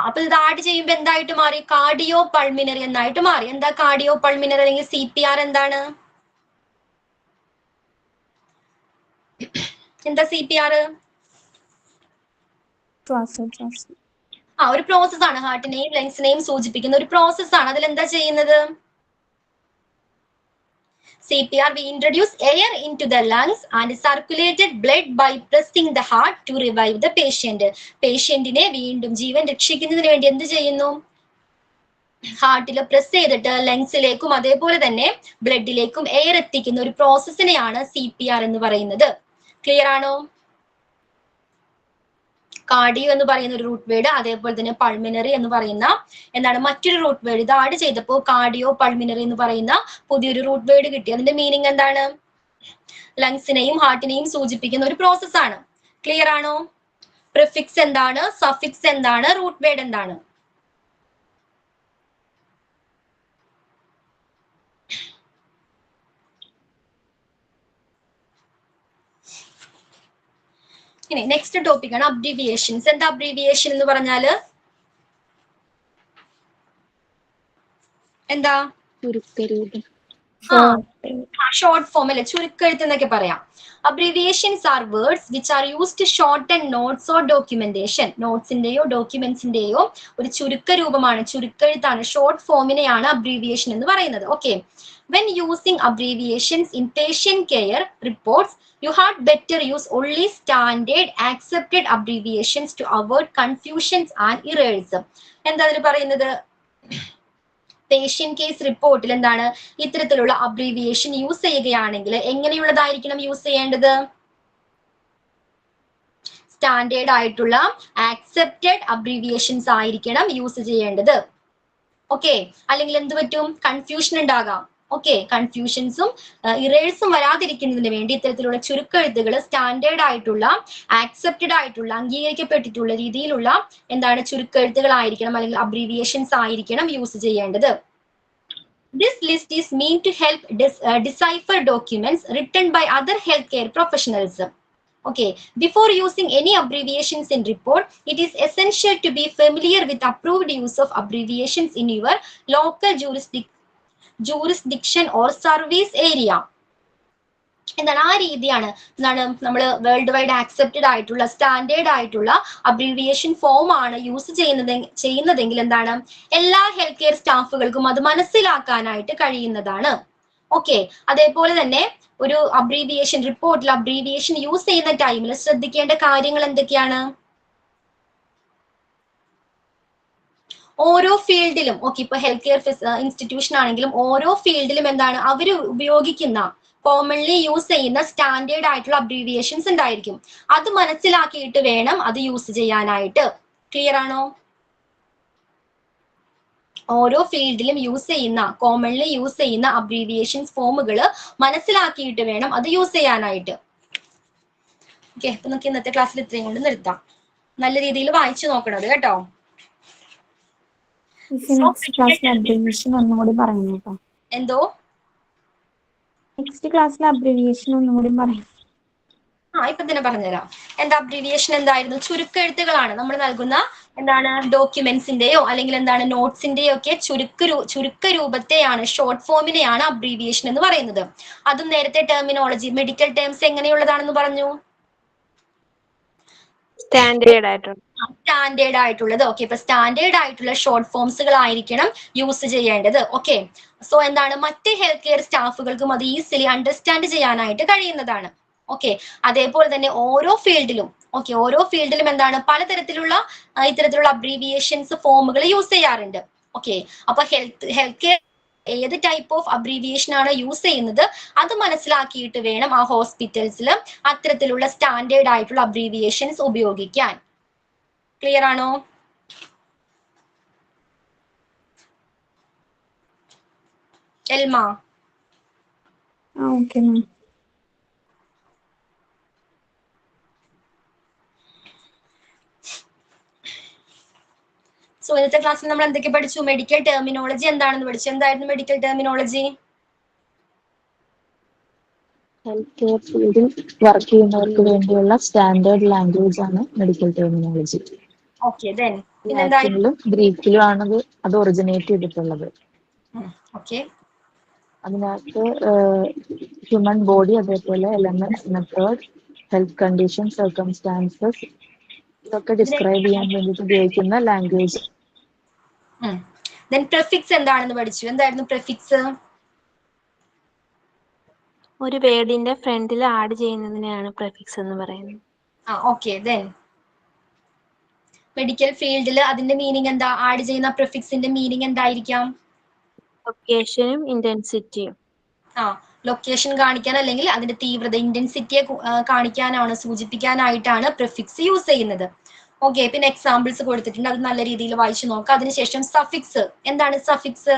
Speaker 2: അപ്പൊ ഇത് ആഡ് ചെയ്യുമ്പോ എന്തായിട്ട് മാറി? കാർഡിയോ പൾമിനറി എന്നായിട്ട് മാറി. എന്താ കാർഡിയോ പൾമിനറി അല്ലെങ്കിൽ CPR എന്താണ്? എന്താ CPR? ഒരു പ്രോസസ് ആണ്. ഹാർട്ടിനെയും ലങ്സിനെയും സൂചിപ്പിക്കുന്ന ഒരു പ്രോസസ് ആണ്. അതിൽ എന്താ ചെയ്യുന്നത്? CPR, we introduce air into the lungs and circulated blood by pressing the heart to revive the patient. പേഷ്യന്റിനെ വീണ്ടും ജീവൻ രക്ഷിക്കുന്നതിന് വേണ്ടി എന്ത് ചെയ്യുന്നു? ഹാർട്ടിൽ പ്രസ് ചെയ്തിട്ട് ലങ്സിലേക്കും അതേപോലെ തന്നെ ബ്ലഡിലേക്കും എയർ എത്തിക്കുന്ന ഒരു പ്രോസസ്സിനെയാണ് CPR എന്ന് പറയുന്നത്. ക്ലിയർ ആണോ? കാർഡിയോ എന്ന് പറയുന്ന ഒരു റൂട്ട് വേർഡ്, അതേപോലെ തന്നെ പൾമിനറി എന്ന് പറയുന്ന എന്താണ് മറ്റൊരു റൂട്ട് വേർഡ്. ഇത് ആഡ് ചെയ്തപ്പോൾ കാർഡിയോ പൾമിനറി എന്ന് പറയുന്ന പുതിയൊരു റൂട്ട് വേർഡ് കിട്ടി. അതിന്റെ മീനിങ് എന്താണ്? ലങ്സിനെയും ഹാർട്ടിനെയും സൂചിപ്പിക്കുന്ന ഒരു പ്രോസസ് ആണ്. ക്ലിയർ ആണോ? പ്രിഫിക്സ് എന്താണ്? സഫിക്സ് എന്താണ്? റൂട്ട് വേർഡ് എന്താണ്? ഇനി നെക്സ്റ്റ് ടോപ്പിക് ആണ് അബ്രീവിയേഷൻസ്. എന്താ അബ്രീവിയേഷൻ എന്ന് പറഞ്ഞാല്? എന്താ? ഷോർട്ട് ഫോം അല്ലെ, ചുരുക്കെഴുത്ത് എന്നൊക്കെ പറയാം. Abbreviations are words which are used to shorten notes or documentation. നോട്ട്സിന്റെയോ ഡോക്യുമെന്റ്സിന്റെയോ ഒരു ചുരുക്ക രൂപമാണ്, ചുരുക്കെഴുത്താണ്, ഷോർട്ട് ഫോമിനെയാണ് അബ്രീവിയേഷൻ എന്ന് പറയുന്നത്. Okay, when using abbreviations in patient care reports, you had better use only standard accepted abbreviations to avoid confusions and errors. എന്താ അതിൽ പറയുന്നത്? പേഷ്യന്റ് കേസ് റിപ്പോർട്ടിൽ എന്താണ് ഇത്തരത്തിലുള്ള അബ്രീവിയേഷൻ യൂസ് ചെയ്യുകയാണെങ്കിൽ എങ്ങനെയുള്ളതായിരിക്കണം യൂസ് ചെയ്യേണ്ടത്? സ്റ്റാൻഡേർഡ് ആയിട്ടുള്ള ആക്സെപ്റ്റഡ് അബ്രീവിയേഷൻസ് ആയിരിക്കണം യൂസ് ചെയ്യേണ്ടത്. ഓക്കെ, അല്ലെങ്കിൽ എന്ത് പറ്റും? കൺഫ്യൂഷൻ ഉണ്ടാകാം. ഓക്കെ, കൺഫ്യൂഷൻസും ഇറേഴ്സും വരാതിരിക്കുന്നതിന് വേണ്ടി ഇത്തരത്തിലുള്ള ചുരുക്കെഴുത്തുകൾ സ്റ്റാൻഡേർഡ് ആയിട്ടുള്ള ആക്സെപ്റ്റഡ് ആയിട്ടുള്ള അംഗീകരിക്കപ്പെട്ടിട്ടുള്ള രീതിയിലുള്ള എന്താണ് ചുരുക്കെഴുത്തുകൾ ആയിരിക്കണം, അല്ലെങ്കിൽ അബ്രീവിയേഷൻസ് ആയിരിക്കണം യൂസ് ചെയ്യേണ്ടത്. This list is meant to help decipher documents written by other healthcare professionals. Okay, before using any abbreviations in report, it is essential to be familiar with approved use of abbreviations in your local jurisdiction or service area. എന്താണ് ആ രീതിയാണ് എന്താണ് നമ്മൾ വേൾഡ് വൈഡ് ആക്സെപ്റ്റഡ് ആയിട്ടുള്ള സ്റ്റാൻഡേർഡ് ആയിട്ടുള്ള അബ്രീവിയേഷൻ ഫോം ആണ് യൂസ് ചെയ്യുന്നതെങ്കിൽ എന്താണ് എല്ലാ ഹെൽത്ത് കെയർ സ്റ്റാഫുകൾക്കും അത് മനസ്സിലാക്കാനായിട്ട് കഴിയുന്നതാണ്. ഓക്കെ, അതേപോലെ തന്നെ ഒരു അബ്രീവിയേഷൻ റിപ്പോർട്ടിൽ അബ്രീവിയേഷൻ യൂസ് ചെയ്യുന്ന ടൈമിൽ ശ്രദ്ധിക്കേണ്ട കാര്യങ്ങൾ എന്തൊക്കെയാണ്? ഓരോ ഫീൽഡിലും, ഓക്കെ, ഇപ്പൊ ഹെൽത്ത് കെയർ ഇൻസ്റ്റിറ്റ്യൂഷൻ ആണെങ്കിലും ഓരോ ഫീൽഡിലും എന്താണ് അവർ ഉപയോഗിക്കുന്ന കോമൺലി യൂസ് ചെയ്യുന്ന സ്റ്റാൻഡേർഡ് ആയിട്ടുള്ള അബ്രീവിയേഷൻസ് ഉണ്ടായിരിക്കും. അത് മനസ്സിലാക്കിയിട്ട് വേണം അത് യൂസ് ചെയ്യാനായിട്ട്. ക്ലിയർ ആണോ? ഓരോ ഫീൽഡിലും യൂസ് ചെയ്യുന്ന കോമൺലി യൂസ് ചെയ്യുന്ന അബ്രീവിയേഷൻസ് ഫോമുകൾ മനസ്സിലാക്കിയിട്ട് വേണം അത് യൂസ് ചെയ്യാനായിട്ട്. ഓക്കെ, അപ്പൊ നമുക്ക് ഇന്നത്തെ ക്ലാസ്സിൽ ഇത്രയും കൊണ്ട് നിർത്താം. നല്ല രീതിയിൽ വായിച്ചു നോക്കണം കേട്ടോ.
Speaker 3: എന്തോ നെക്സ്റ്റ് ക്ലാസ്സിൽ അബ്രീവിയേഷൻ ഒന്നുകൂടി പറയും.
Speaker 2: ഇപ്പൊ തന്നെ പറഞ്ഞുതരാം. എന്താ അബ്രീവിയേഷൻ എന്തായിരുന്നു? ചുരുക്കെഴുത്തുകളാണ് നമ്മൾ നൽകുന്ന എന്താണ് ഡോക്യുമെന്റ്സിന്റെയോ അല്ലെങ്കിൽ എന്താണ് നോട്ട്സിന്റെയോ ഒക്കെ ചുരുക്ക രൂപത്തെയാണ്, ഷോർട്ട് ഫോമിനെയാണ് അബ്രീവിയേഷൻ എന്ന് പറയുന്നത്. അതും നേരത്തെ ടെർമിനോളജി മെഡിക്കൽ ടേംസ് എങ്ങനെയുള്ളതാണെന്ന് പറഞ്ഞു?
Speaker 10: സ്റ്റാൻഡേർഡ് ആയിട്ടുണ്ട്.
Speaker 2: സ്റ്റാൻഡേർഡ് ആയിട്ടുള്ളത്. ഓക്കെ, ഇപ്പൊ സ്റ്റാൻഡേർഡ് ആയിട്ടുള്ള ഷോർട്ട് ഫോംസുകളായിരിക്കണം യൂസ് ചെയ്യേണ്ടത്. ഓക്കെ, സോ എന്താണ് മറ്റ് ഹെൽത്ത് കെയർ സ്റ്റാഫുകൾക്കും അത് ഈസിലി അണ്ടർസ്റ്റാൻഡ് ചെയ്യാനായിട്ട് കഴിയുന്നതാണ്. ഓക്കെ, അതേപോലെ തന്നെ ഓരോ ഫീൽഡിലും എന്താണ് പലതരത്തിലുള്ള ഇത്തരത്തിലുള്ള അബ്രീവിയേഷൻസ് ഫോമുകൾ യൂസ് ചെയ്യാറുണ്ട്. ഓക്കെ, അപ്പൊ ഹെൽത്ത് കെയർ ഏത് ടൈപ്പ് ഓഫ് അബ്രീവിയേഷൻ ആണ് യൂസ് ചെയ്യുന്നത് അത് മനസ്സിലാക്കിയിട്ട് വേണം ആ ഹോസ്പിറ്റൽസിൽ അത്തരത്തിലുള്ള സ്റ്റാൻഡേർഡ് ആയിട്ടുള്ള അബ്രീവിയേഷൻസ് ഉപയോഗിക്കാൻ. ക്ലിയർ ആണോ? എൽമ?
Speaker 3: Okay ma'am.
Speaker 2: സോ ഇന്നത്തെ ക്ലാസ്സിൽ നമ്മൾ എന്തൊക്കെ പഠിച്ചു? മെഡിക്കൽ ടെർമിനോളജി എന്താണെന്ന് പഠിച്ചു. എന്തായിരുന്നു മെഡിക്കൽ ടെർമിനോളജി?
Speaker 4: ഹെൽത്ത് കെയർ ഫീൽഡിൽ വർക്ക് ചെയ്യുന്നവർക്ക് വേണ്ടിയുള്ള സ്റ്റാൻഡേർഡ് ലാംഗ്വേജ് ആണ് മെഡിക്കൽ ടെർമിനോളജി.
Speaker 2: ഓക്കെ, ദെൻ
Speaker 4: ലാറ്റിനിലും ഗ്രീക്കിലും ആണ് അത് ഒറിജിനേറ്റ് ചെയ്തിട്ടുള്ളത്.
Speaker 2: ഓക്കെ,
Speaker 4: അതിനകത്ത് ഹ്യൂമൻ ബോഡി, അതേപോലെ elements, method, health condition, circumstances ഇതൊക്കെ ഡിസ്ക്രൈബ് ചെയ്യാൻ വേണ്ടിയിട്ട് ഉപയോഗിക്കുന്ന ലാംഗ്വേജ്.
Speaker 2: ദെൻ പ്രിഫിക്സ് എന്താണെന്ന് പഠിച്ചു. എന്തായിരുന്നു പ്രിഫിക്സ്?
Speaker 10: ഒരു വേർഡിന്റെ ഫ്രണ്ടിൽ ആഡ് ചെയ്യുന്നതിനെയാണ് പ്രിഫിക്സ് എന്ന് പറയുന്നത്.
Speaker 2: ഓക്കെ, ദെൻ മെഡിക്കൽ ഫീൽഡിൽ അതിന്റെ മീനിങ് എന്താ? ആഡ് ചെയ്യുന്ന പ്രിഫിക്സിന്റെ മീനിങ് എന്തായിരിക്കാം?
Speaker 10: ലൊക്കേഷനും ഇന്റൻസിറ്റിയും.
Speaker 2: ലൊക്കേഷൻ കാണിക്കാൻ അല്ലെങ്കിൽ അതിന്റെ തീവ്രത ഇന്റൻസിറ്റിയെ കാണിക്കാനാണ്, സൂചിപ്പിക്കാനായിട്ടാണ് പ്രിഫിക്സ് യൂസ് ചെയ്യുന്നത്. ഓക്കെ, പിന്നെ എക്സാമ്പിൾസ് കൊടുത്തിട്ടുണ്ട്, അത് നല്ല രീതിയിൽ വായിച്ചു നോക്കാം. അതിനുശേഷം സഫിക്സ്. എന്താണ് സഫിക്സ്?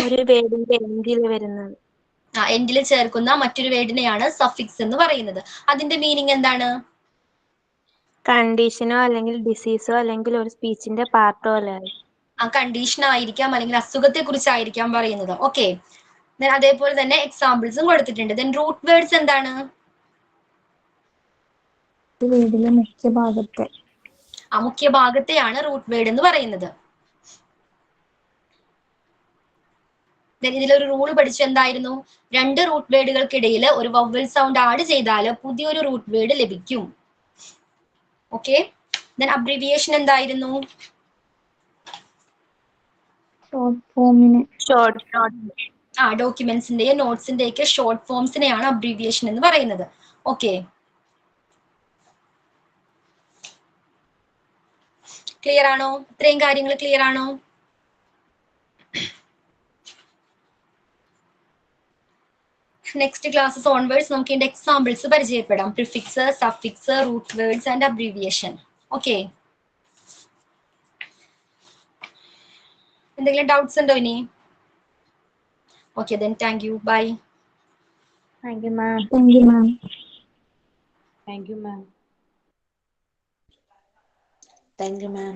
Speaker 10: ഒരു വേർഡിന്റെ എൻഡിൽ വരുന്നത്,
Speaker 2: എൻഡിൽ ചേർക്കുന്ന മറ്റൊരു വേർഡിനെയാണ് സഫിക്സ് എന്ന് പറയുന്നത്. അതിന്റെ മീനിങ് എന്താണ്?
Speaker 10: കണ്ടീഷനോ അല്ലെങ്കിൽ ഡിസീസോ അല്ലെങ്കിൽ ഒരു സ്പീച്ചിന്റെ പാർട്ടോ അല്ല.
Speaker 2: കണ്ടീഷൻ ആയിരിക്കാം അല്ലെങ്കിൽ അസുഖത്തെ കുറിച്ചായിരിക്കാം പറയുന്നത്. ഓക്കെ, അതേപോലെ തന്നെ എക്സാമ്പിൾസും കൊടുത്തിട്ടുണ്ട്. ദെൻ റൂട്ട് വേർഡ്സ് എന്താണ്?
Speaker 3: വേർഡിലെ
Speaker 2: മുഖ്യ ഭാഗത്തെയാണ് റൂട്ട് വേർഡ് എന്ന് പറയുന്നത്. ഇതിലൊരു റൂൾ പഠിച്ചു. എന്തായിരുന്നു? 2 റൂട്ട് വേർഡുകൾക്കിടയിൽ ഒരു വവ്വൽ സൗണ്ട് ആഡ് ചെയ്താൽ പുതിയൊരു റൂട്ട് വേർഡ് ലഭിക്കും. ഓക്കെ, ദെൻ അബ്രിവിയേഷൻ എന്തായിരുന്നു? ഡോക്യുമെന്റ്സിന്റെയും നോട്ട്സിന്റെയും ഒക്കെ ഷോർട്ട് ഫോംസിനെയാണ് അബ്രിവിയേഷൻ എന്ന് പറയുന്നത്. ഓക്കെ, ക്ലിയർ ആണോ? ഇത്രയും കാര്യങ്ങൾ ക്ലിയർ ആണോ? നെക്സ്റ്റ് ക്ലാസ്സസ് ഓൺവേർഡ്സ് നമുക്ക് ഇതിന്റെ എക്സാമ്പിൾസ് പരിചയപ്പെടാം. Prefix, suffix, root words and abbreviation. Okay, എന്തെങ്കിലും ഡൗട്ട്സ് ഉണ്ടോ ഇനി? Okay, then thank you. Bye.
Speaker 10: Thank you, ma'am.
Speaker 3: Thank you, ma'am.
Speaker 7: Thank you, ma'am.
Speaker 6: Thank you, ma'am.